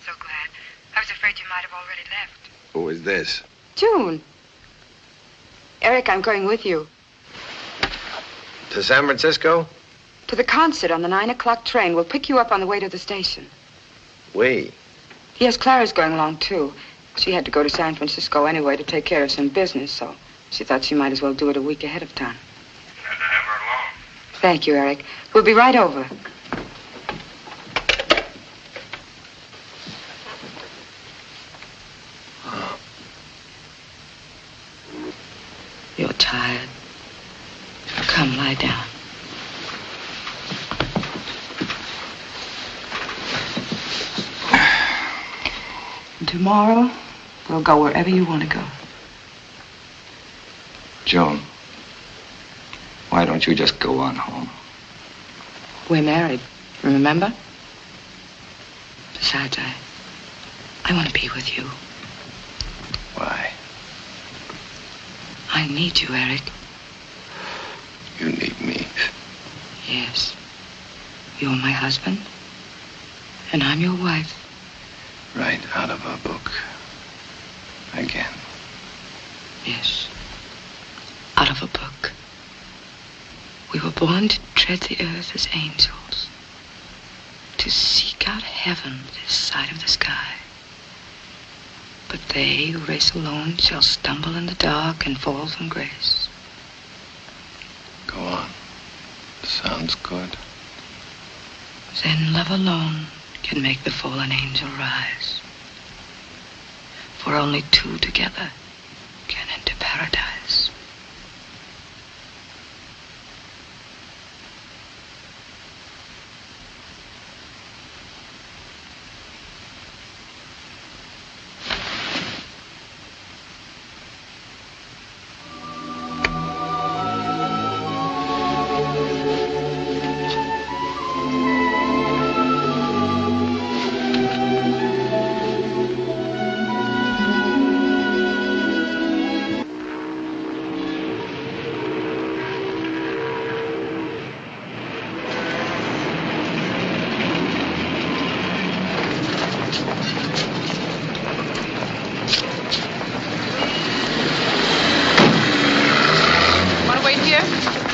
So glad. I was afraid you might have already left. Who is this? June. Eric, I'm going with you. To San Francisco? To the concert on the 9 o'clock train. We'll pick you up on the way to the station. We? Yes, Clara's going along, too. She had to go to San Francisco anyway to take care of some business, so she thought she might as well do it a week ahead of time. Glad to have her along. Thank you, Eric. We'll be right over. You're tired. Come, lie down. And tomorrow, we'll go wherever you want to go. Joan, why don't you just go on home? We're married, remember? Besides, I want to be with you. Why? I need you, Eric. You need me. Yes. You're my husband, and I'm your wife. Right out of a book. Again. Yes. Out of a book. We were born to tread the earth as angels, to seek out heaven this side of the sky. But they who race alone shall stumble in the dark and fall from grace. Go on. Sounds good. Then love alone can make the fallen angel rise. For only two together can enter paradise.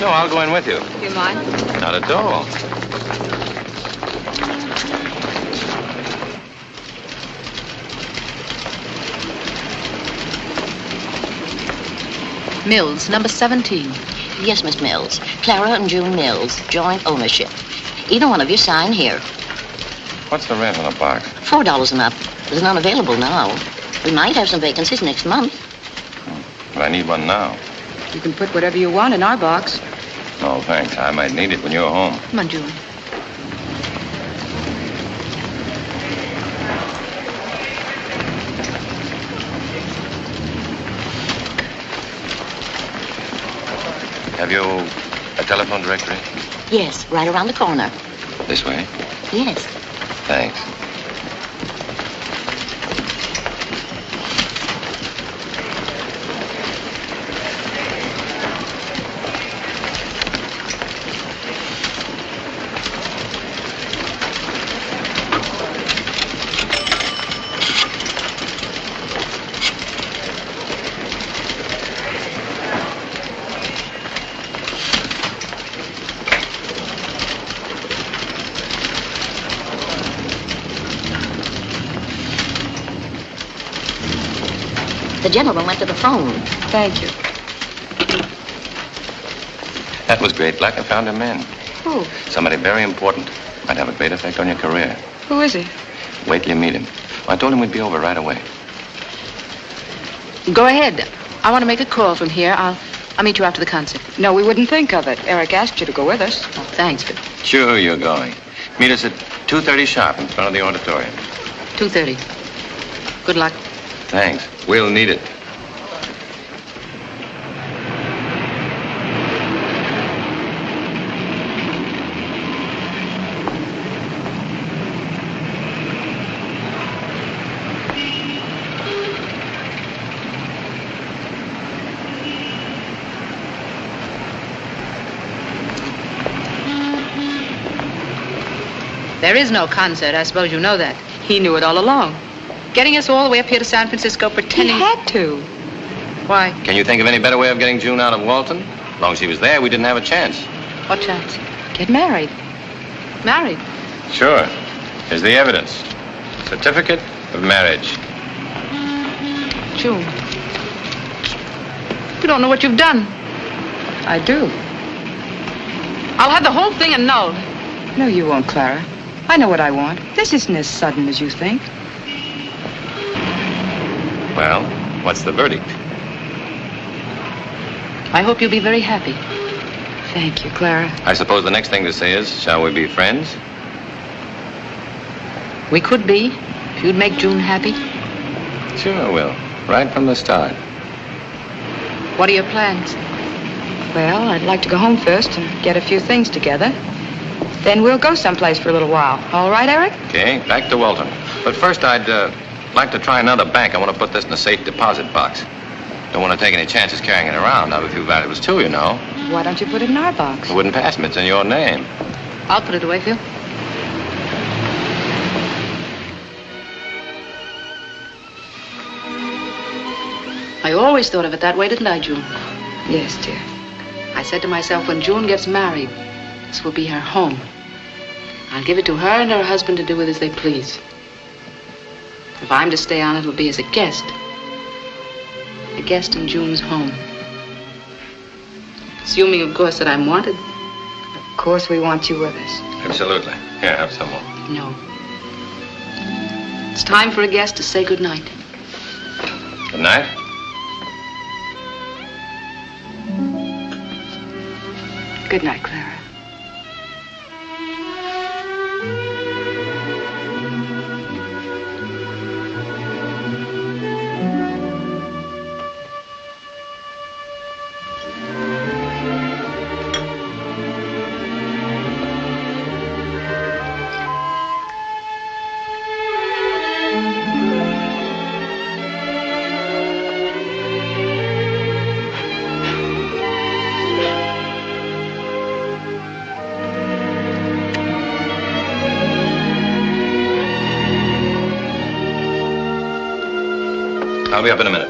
No, I'll go in with you. You mind? Not at all. Mills, number 17. Yes, Miss Mills. Clara and June Mills, joint ownership. Either one of you sign here. What's the rent on a box? $4 and up. There's none available now. We might have some vacancies next month. But I need one now. You can put whatever you want in our box. No, thanks. I might need it when you're home. Come on, June. Have you a telephone directory? Yes, right around the corner. This way? Yes. Thanks. The gentleman went to the phone. Thank you. That was great, Black. I found him in. Who? Somebody very important. Might have a great effect on your career. Who is he? Wait till you meet him. I told him we'd be over right away. Go ahead. I want to make a call from here. I'll meet you after the concert. No, we wouldn't think of it. Eric asked you to go with us. Oh, thanks, but Sure, you're going. Meet us at 2:30 sharp in front of the auditorium. 2:30. Good luck. Thanks. We'll need it. There is no concert. I suppose you know that. He knew it all along. Getting us all the way up here to San Francisco pretending... He had to. Why? Can you think of any better way of getting June out of Walton? As long as she was there, we didn't have a chance. What chance? Get married. Married? Sure. Here's the evidence. Certificate of marriage. June. You don't know what you've done. I do. I'll have the whole thing annulled. No, you won't, Clara. I know what I want. This isn't as sudden as you think. Well, what's the verdict? I hope you'll be very happy. Thank you, Clara. I suppose the next thing to say is, shall we be friends? We could be, if you'd make June happy. Sure I will. Right from the start. What are your plans? Well, I'd like to go home first and get a few things together. Then we'll go someplace for a little while. All right, Eric? Okay, back to Walton. But first, I'd like to try another bank. I want to put this in a safe deposit box. Don't want to take any chances carrying it around. I've a few valuables, too, you know. Why don't you put it in our box? It wouldn't pass me. It's in your name. I'll put it away, Phil. I always thought of it that way, didn't I, June? Yes, dear. I said to myself, when June gets married, this will be her home. I'll give it to her and her husband to do with as they please. If I'm to stay on, it'll be as a guest. A guest in June's home. Assuming, of course, that I'm wanted. Of course we want you with us. Absolutely. Here, have some more. No. It's time for a guest to say good night. Good night. Good night, Clara. I'll be up in a minute.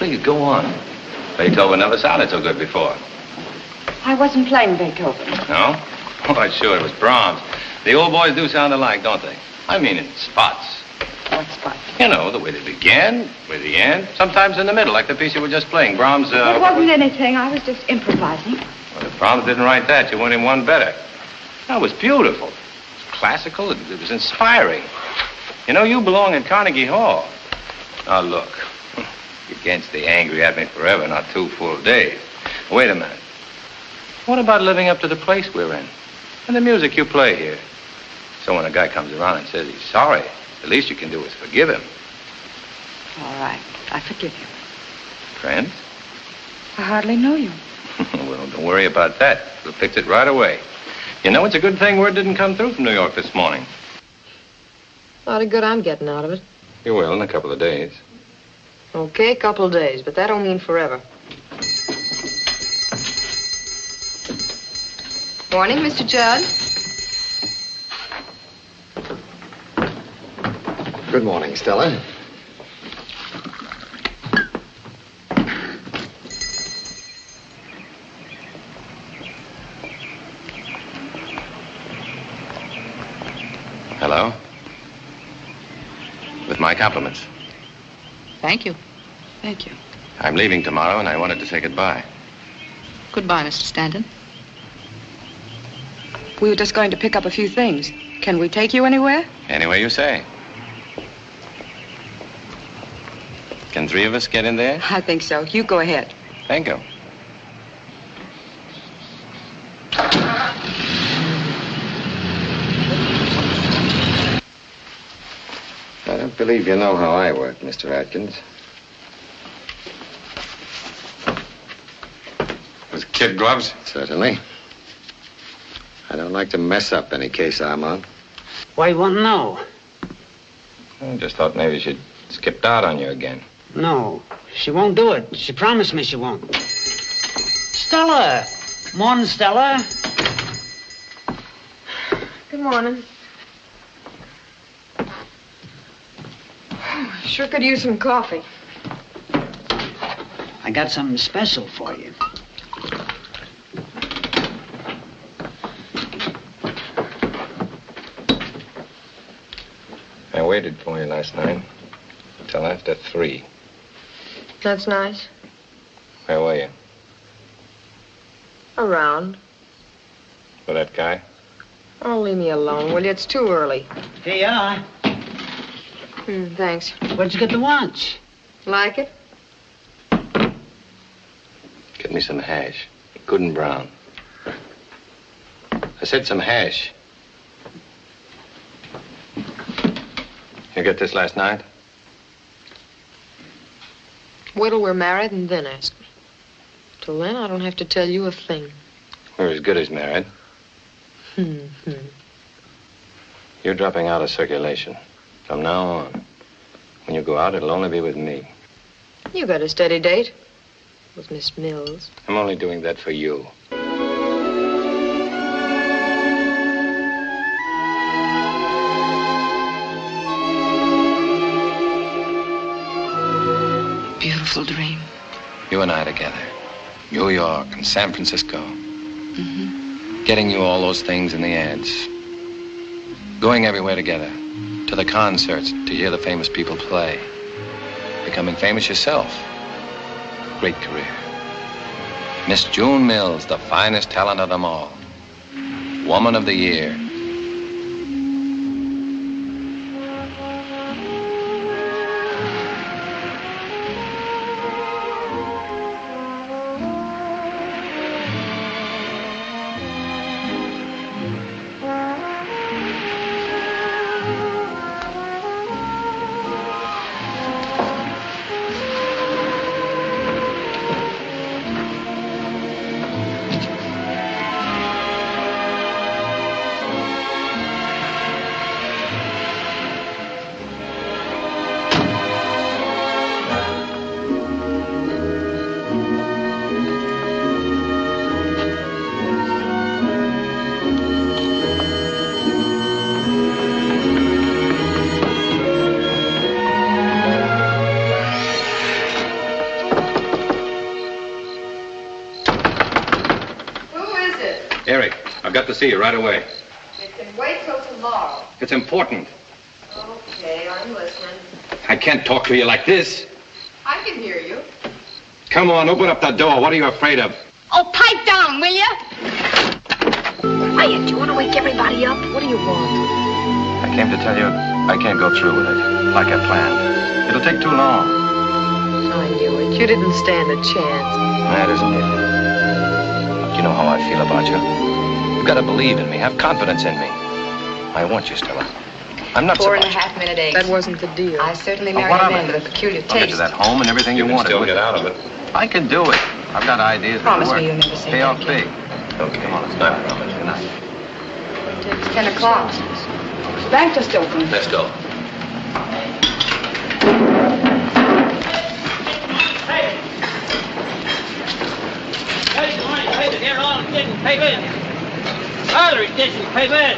Please, go on. Beethoven never sounded so good before. I wasn't playing Beethoven. No? Oh, sure, it was Brahms. The old boys do sound alike, don't they? I mean, in spots. What spot? You know, the way they begin, with the end, sometimes in the middle, like the piece you were just playing. Brahms, It wasn't anything. I was just improvising. Well, if Brahms didn't write that, you went in one better. That was beautiful. It was classical. It was inspiring. You know, you belong in Carnegie Hall. Now, look. You can't stay angry at me forever, not 2 full days. Wait a minute. What about living up to the place we're in? And the music you play here? So when a guy comes around and says he's sorry, the least you can do is forgive him. All right. I forgive you. Friends? I hardly know you. Well, don't worry about that. We'll fix it right away. You know, it's a good thing word didn't come through from New York this morning. A lot of good I'm getting out of it. You will in a couple of days. Okay, couple of days, but that don't mean forever. Morning, Mr. Judd. Good morning, Stella. Hello? With my compliments. Thank you. Thank you. I'm leaving tomorrow, and I wanted to say goodbye. Goodbye, Mr. Stanton. We were just going to pick up a few things. Can we take you anywhere? Anywhere you say. Can 3 of us get in there? I think so. You go ahead. Thank you. I don't believe you know how I work, Mr. Atkins. With kid gloves? Certainly. I don't like to mess up any case I'm on. Why you want to know? I just thought maybe she'd skipped out on you again. No, she won't do it. She promised me she won't. Stella! Morning, Stella. Good morning. Sure could use some coffee. I got something special for you. I waited for you last night till after 3. That's nice. Where were you? Around. With that guy? Oh, leave me alone, will you? It's too early. Here you are. Thanks. Where'd you get the lunch? Like it? Get me some hash. Good and brown. I said some hash. You get this last night? Wait till we're married and then ask me. Till then, I don't have to tell you a thing. We're as good as married. You're dropping out of circulation. From now on. When you go out, it'll only be with me. You got a steady date with Miss Mills. I'm only doing that for you. Beautiful dream. You and I together. New York and San Francisco. Mm-hmm. Getting you all those things in the ads. Going everywhere together. To the concerts, to hear the famous people play. Becoming famous yourself. Great career. Miss June Mills, the finest talent of them all. Woman of the Year. Eric, I've got to see you right away. It can wait till tomorrow. It's important. Okay, I'm listening. I can't talk to you like this. I can hear you. Come on, open up that door. What are you afraid of? Oh, pipe down, will you? Quiet, you want to wake everybody up? What do you want? I came to tell you I can't go through with it like I planned. It'll take too long. I knew it. You didn't stand a chance. That isn't it. Look, you know how I feel about you. You've got to believe in me. Have confidence in me. I want you, Stella. I'm not 4.5 minute eggs. That wasn't the deal. I certainly Well, married what a of man it? with a peculiar I'll get you taste. that home and everything you wanted. still get out of it. I can do it. I've got ideas. Promise that'll me work. you'll never say Pay that off again. big. Okay. Come on, let's go. Good night. It's 10 o'clock. The bank just opened. Let's go. Father, attention, payment.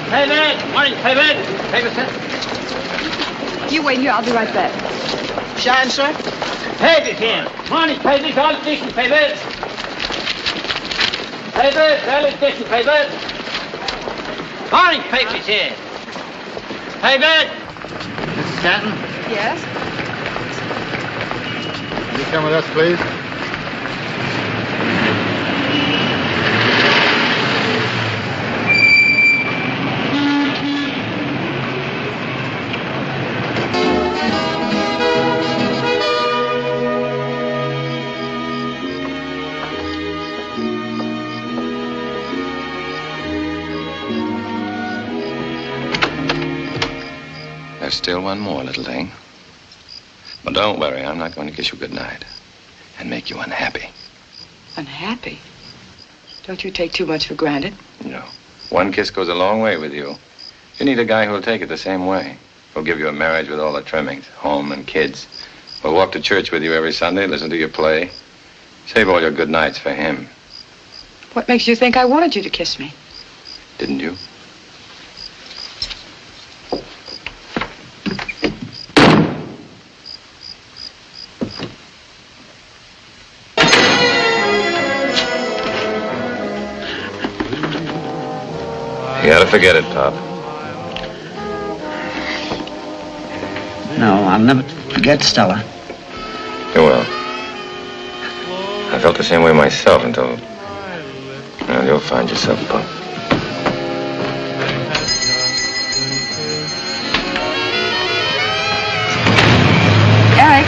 Payment, morning, payment. Payment, sir. You wait here. I'll be right back. Shine, sir. Payment here. Morning, payment, all attention, payment. Payment, all attention, payment. Morning, payment here. Payment. Mrs. Stanton, Yes? will you come with us, please? There's still one more, little thing. But don't worry, I'm not going to kiss you goodnight and make you unhappy. Unhappy? Don't you take too much for granted? No. One kiss goes a long way with you. You need a guy who'll take it the same way. Who'll give you a marriage with all the trimmings, home and kids. Who'll walk to church with you every Sunday, listen to you play. Save all your good nights for him. What makes you think I wanted you to kiss me? Didn't you? You gotta forget it, Pop. No, I'll never forget Stella. You will. I felt the same way myself until... Well, you'll find yourself, Pop. Eric.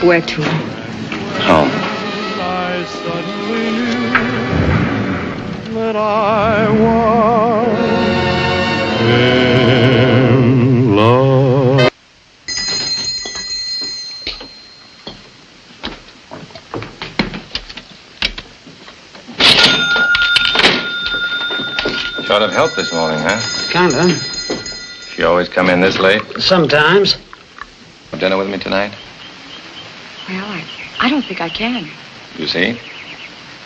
Where to? Home. I suddenly knew that I was in love. Sort of helped this morning, huh? Kinda. She always come in this late? Sometimes. Have dinner with me tonight? Well, I don't think I can. You see?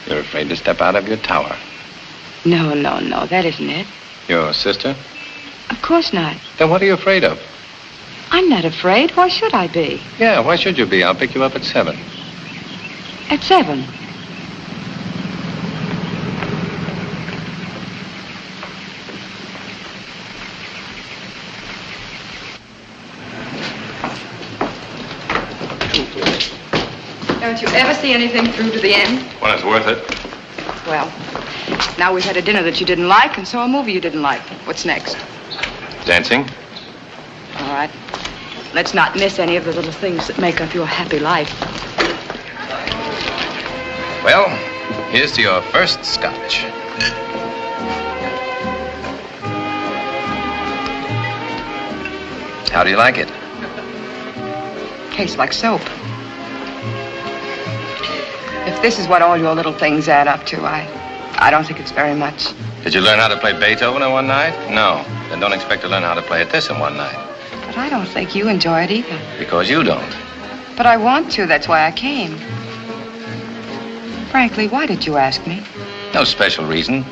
You're afraid to step out of your tower. No, that isn't it. Your sister? Of course not. Then what are you afraid of? I'm not afraid. Why should I be? Yeah, why should you be? I'll pick you up at 7. At 7. Don't you ever see anything through to the end? When it's worth it. Well, now we've had a dinner that you didn't like, and so a movie you didn't like. What's next? Dancing? All right. Let's not miss any of the little things that make up your happy life. Well, here's to your first scotch. How do you like it? Tastes like soap. If this is what all your little things add up to, I don't think it's very much. Did you learn how to play Beethoven in one night? No. Then don't expect to learn how to play it this in one night. But I don't think you enjoy it either. Because you don't. But I want to. That's why I came. Frankly, why did you ask me? No special reason.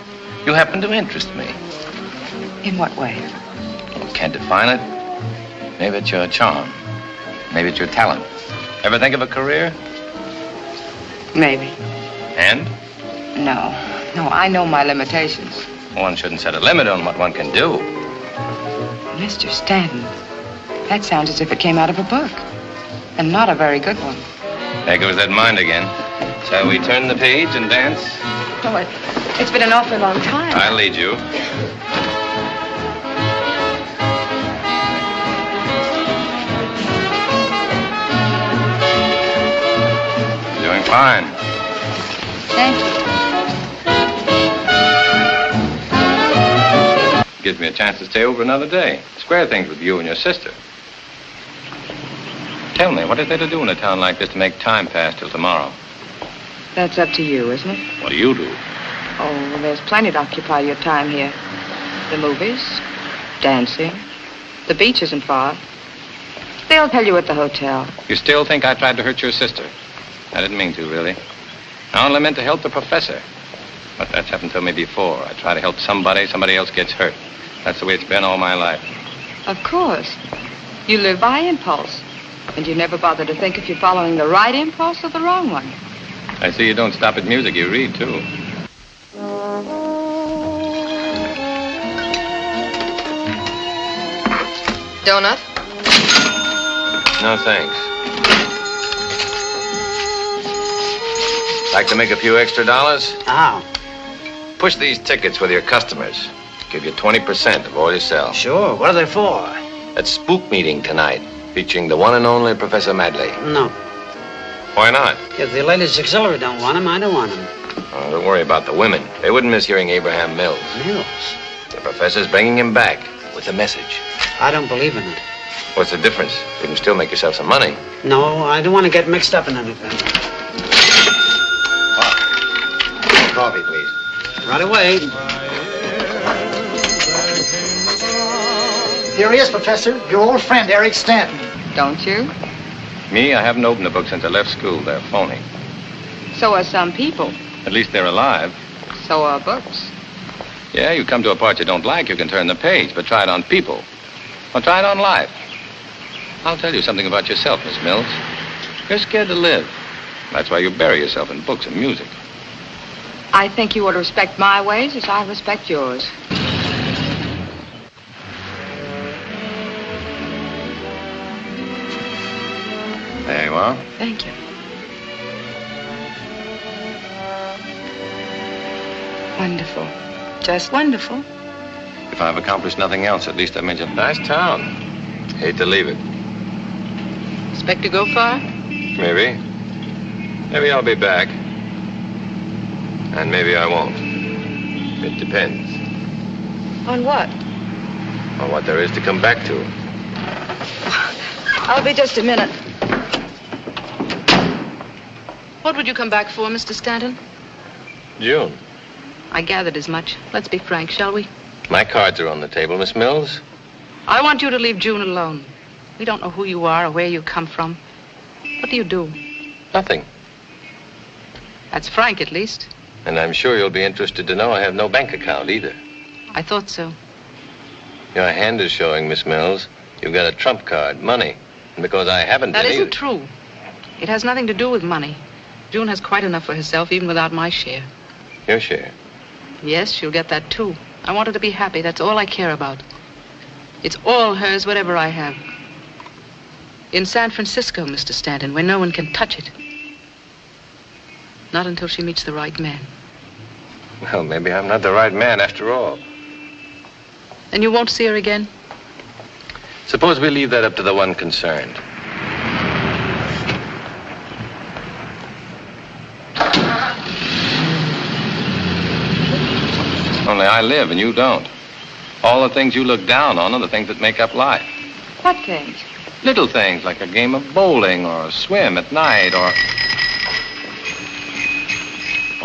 You happen to interest me. In what way? Can't define it. Maybe it's your charm. Maybe it's your talent. Ever think of a career? Maybe. And? No, I know my limitations. One shouldn't set a limit on what one can do. Mr. Stanton, that sounds as if it came out of a book. And not a very good one. There goes that mind again. Shall we turn the page and dance? Oh, it's been an awfully long time. I'll lead you. Doing fine. Thank you. Gives me a chance to stay over another day. Square things with you and your sister. Tell me, what is there to do in a town like this to make time pass till tomorrow? That's up to you, isn't it? What do you do? Oh, there's plenty to occupy your time here. The movies, dancing, the beach isn't far. They'll tell you at the hotel. You still think I tried to hurt your sister? I didn't mean to, really. I only meant to help the professor. But that's happened to me before. I try to help somebody else gets hurt. That's the way it's been all my life. Of course. You live by impulse. And you never bother to think if you're following the right impulse or the wrong one. I see you don't stop at music. You read, too. Donut? No, thanks. Like to make a few extra dollars? How? Push these tickets with your customers. Give you 20% of all you sell. Sure. What are they for? That spook meeting tonight, featuring the one and only Professor Madley. No. Why not? If the ladies auxiliary don't want him, I don't want him. Oh, don't worry about the women. They wouldn't miss hearing Abraham Mills. Mills? The professor's bringing him back with a message. I don't believe in it. What's the difference? You can still make yourself some money. No, I don't want to get mixed up in anything. Coffee, please. Right away. Here he is, Professor. Your old friend, Eric Stanton. Don't you? Me, I haven't opened a book since I left school. They're phony. So are some people. At least they're alive. So are books. Yeah, you come to a part you don't like, you can turn the page, but try it on people. Or try it on life. I'll tell you something about yourself, Miss Mills. You're scared to live. That's why you bury yourself in books and music. I think you ought to respect my ways as I respect yours. There you are. Thank you. Wonderful. Just wonderful. If I've accomplished nothing else, at least I mentioned nice town. Hate to leave it. Expect to go far? Maybe. Maybe I'll be back. And maybe I won't. It depends On what? on what there is to come back to. I'll be just a minute. What would you come back for, Mr. Stanton? June, I gathered as much. Let's be frank, shall we? my cards are on the table, Miss Mills. I want you to leave June alone. We don't know who you are or where you come from. What do you do? Nothing. That's frank, at least. And I'm sure you'll be interested to know I have no bank account either. I thought so. Your hand is showing, Miss Mills. You've got a trump card, money. And because I haven't That been isn't either- true. It has nothing to do with money. June has quite enough for herself, even without my share. Your share. Yes, she'll get that, too. I want her to be happy. That's all I care about. It's all hers, whatever I have. In San Francisco, Mr. Stanton, where no one can touch it. Not until she meets the right man. Well, maybe I'm not the right man after all. And you won't see her again? Suppose we leave that up to the one concerned. Only I live and you don't. All the things you look down on are the things that make up life. What things? Little things like a game of bowling or a swim at night or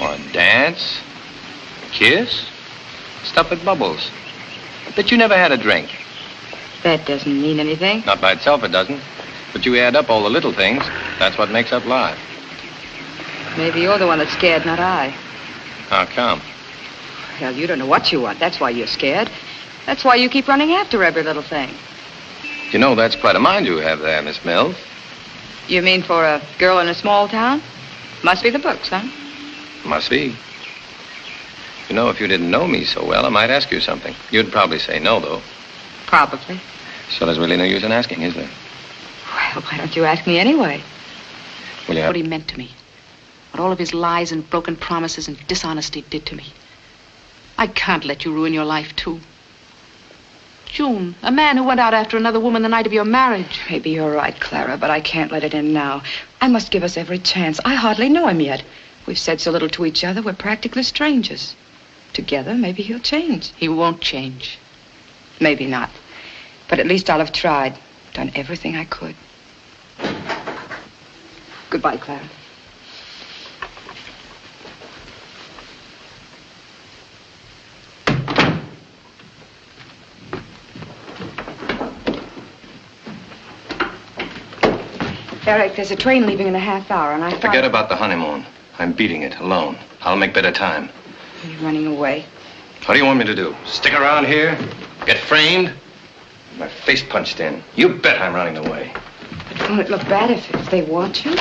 a dance, a kiss, stuff at Bubbles. But you never had a drink. That doesn't mean anything. Not by itself, it doesn't. But you add up all the little things. That's what makes up life. Maybe you're the one that's scared, not I. How come? Hell, you don't know what you want. That's why you're scared. That's why you keep running after every little thing. You know, that's quite a mind you have there, Miss Mills. You mean for a girl in a small town? Must be the books, huh? Must be. You know, if you didn't know me so well, I might ask you something. You'd probably say no, though. Probably. So there's really no use in asking, is there? Well, why don't you ask me anyway? Will you have... What he meant to me. What all of his lies and broken promises and dishonesty did to me. I can't let you ruin your life, too. June, a man who went out after another woman the night of your marriage. Maybe you're right, Clara, but I can't let it in now. I must give us every chance. I hardly know him yet. We've said so little to each other, we're practically strangers. Together, maybe he'll change. He won't change. Maybe not. But at least I'll have tried. Done everything I could. Goodbye, Clara. Eric, there's a train leaving in a half hour, and I thought... Forget about the honeymoon. I'm beating it alone. I'll make better time. You're running away. What do you want me to do? Stick around here? Get framed? My face punched in. You bet I'm running away. But won't it look bad if they watch you?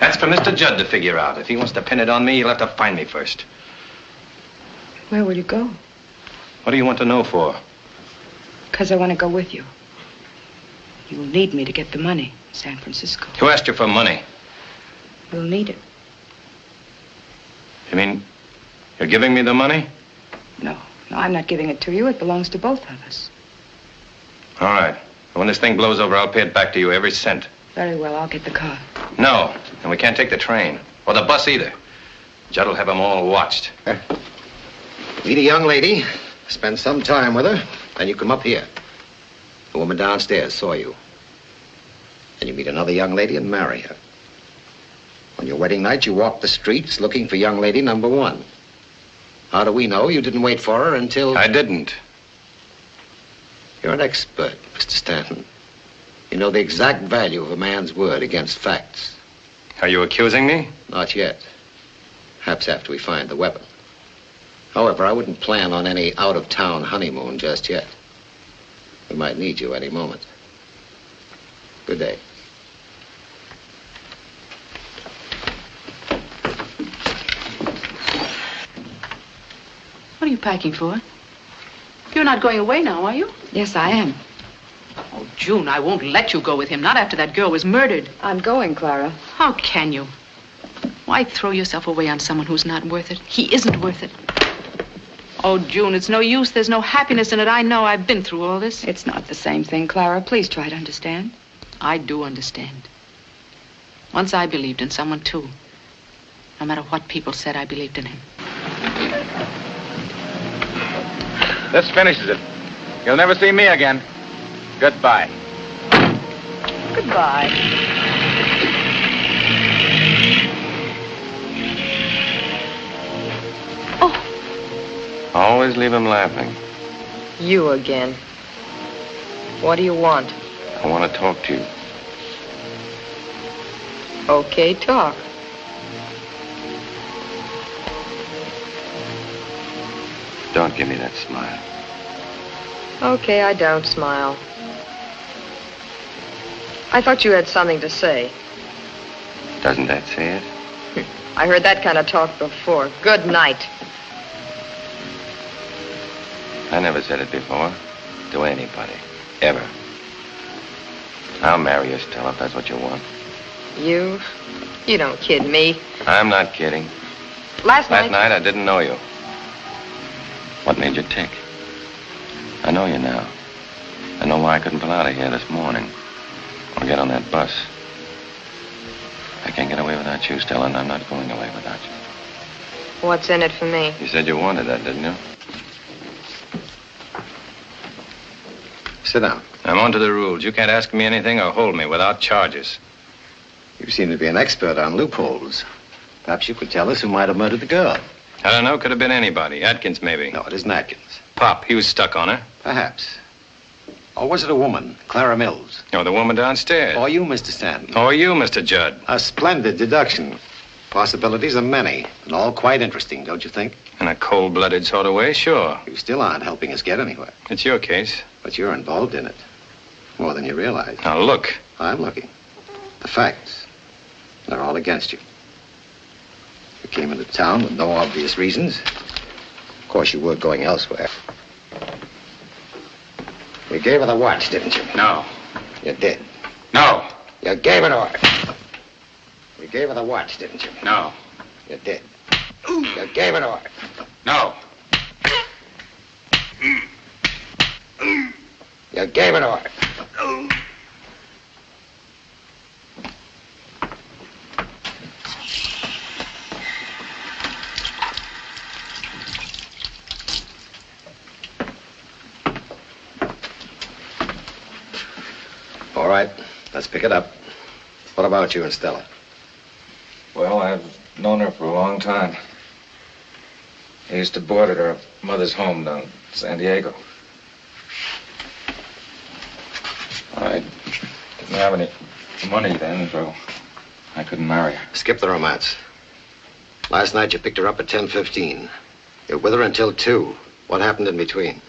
That's for Mr. Judd to figure out. If he wants to pin it on me, he'll have to find me first. Where will you go? What do you want to know for? Because I want to go with you. You'll need me to get the money in San Francisco. Who asked you for money? You'll need it. You mean you're giving me the money? No, I'm not giving it to you. It belongs to both of us. All right. When this thing blows over, I'll pay it back to you, every cent. Very well, I'll get the car. No, and we can't take the train. Or the bus either. Judd will have them all watched. Meet a young lady, spend some time with her, then you come up here. The woman downstairs saw you. Then you meet another young lady and marry her. On your wedding night, you walk the streets looking for young lady number one. How do we know you didn't wait for her until... I didn't. You're an expert, Mr. Stanton. You know the exact value of a man's word against facts. Are you accusing me? Not yet. Perhaps after we find the weapon. However, I wouldn't plan on any out-of-town honeymoon just yet. We might need you any moment. Good day. What are you packing for? You're not going away now, are you? Yes, I am. Oh, June, I won't let you go with him. Not after that girl was murdered. I'm going, Clara. How can you? Why throw yourself away on someone who's not worth it? He isn't worth it. Oh, June, it's no use. There's no happiness in it. I know. I've been through all this. It's not the same thing, Clara. Please try to understand. I do understand. Once I believed in someone, too. No matter what people said, I believed in him. This finishes it. You'll never see me again. Goodbye. Goodbye. Always leave him laughing. You again. What do you want? I want to talk to you. Okay, talk. Don't give me that smile. Okay, I don't smile. I thought you had something to say. Doesn't that say it? I heard that kind of talk before. Good night. I never said it before. To anybody. Ever. I'll marry you, Stella, if that's what you want. You? You don't kid me. I'm not kidding. Last night I didn't know you. What made you tick? I know you now. I know why I couldn't pull out of here this morning. Or get on that bus. I can't get away without you, Stella, and I'm not going away without you. What's in it for me? You said you wanted that, didn't you? Sit down. I'm on to the rules. You can't ask me anything or hold me without charges. You seem to be an expert on loopholes. Perhaps you could tell us who might have murdered the girl. I don't know. Could have been anybody. Atkins, maybe. No, it isn't Atkins. Pop. He was stuck on her. Perhaps. Or was it a woman, Clara Mills? Or the woman downstairs. Or you, Mr. Stanton. Or you, Mr. Judd. A splendid deduction. Possibilities are many, and all quite interesting, don't you think? In a cold-blooded sort of way, sure. You still aren't helping us get anywhere. It's your case. But you're involved in it. More than you realize. Now, look. I'm looking. The facts. They're all against you. You came into town with no obvious reasons. Of course, you were going elsewhere. You gave her the watch, didn't you? No. You did. No. You gave it to her. You gave her the watch, didn't you? No. You did. You gave it to her. No. You gave it to her. All right, let's pick it up. What about you and Stella? Well, I've known her for a long time. I used to board at her mother's home down in San Diego. I didn't have any money then, so I couldn't marry her. Skip the romance. Last night you picked her up at 10:15. You're with her until 2. What happened in between?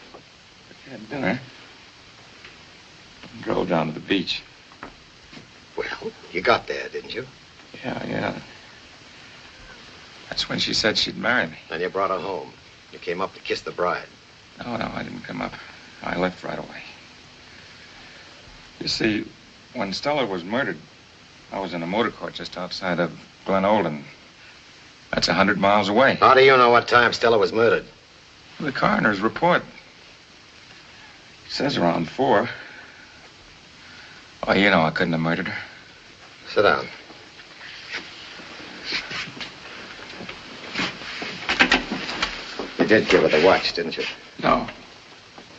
We had dinner. Drove down to the beach. Well, you got there, didn't you? Yeah. That's when she said she'd marry me. Then you brought her home. You came up to kiss the bride. No, I didn't come up. I left right away. You see, when Stella was murdered, I was in a motor court just outside of Glen Olden. That's 100 miles away. How do you know what time Stella was murdered? The coroner's report. It says around 4. Oh, you know I couldn't have murdered her. Sit down. You did give her the watch, didn't you? No.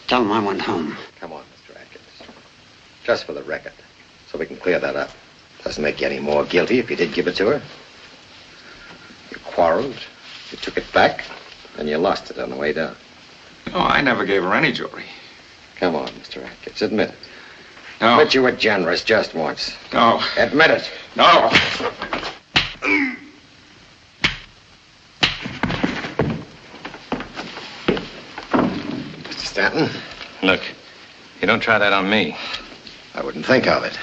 Tell him I went home. Come on, Mr. Atkins. Just for the record, so we can clear that up. Doesn't make you any more guilty if you did give it to her. You quarreled, you took it back, and you lost it on the way down. No, I never gave her any jewelry. Come on, Mr. Atkins, admit it. No. Admit you were generous just once. No. Admit it. No. Mr. Stanton? Look, you don't try that on me. I wouldn't think of it.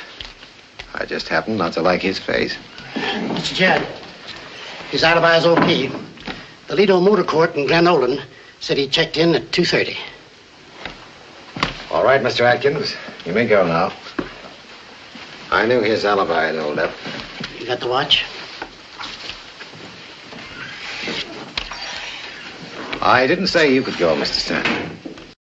I just happen not to like his face. Mr. Judd, his alibi's okay. The Lido Motor Court in Glen Olden said he checked in at 2:30. All right, Mr. Atkins. You may go now. I knew his alibi had held up. You got the watch? I didn't say you could go, Mr. Stanton.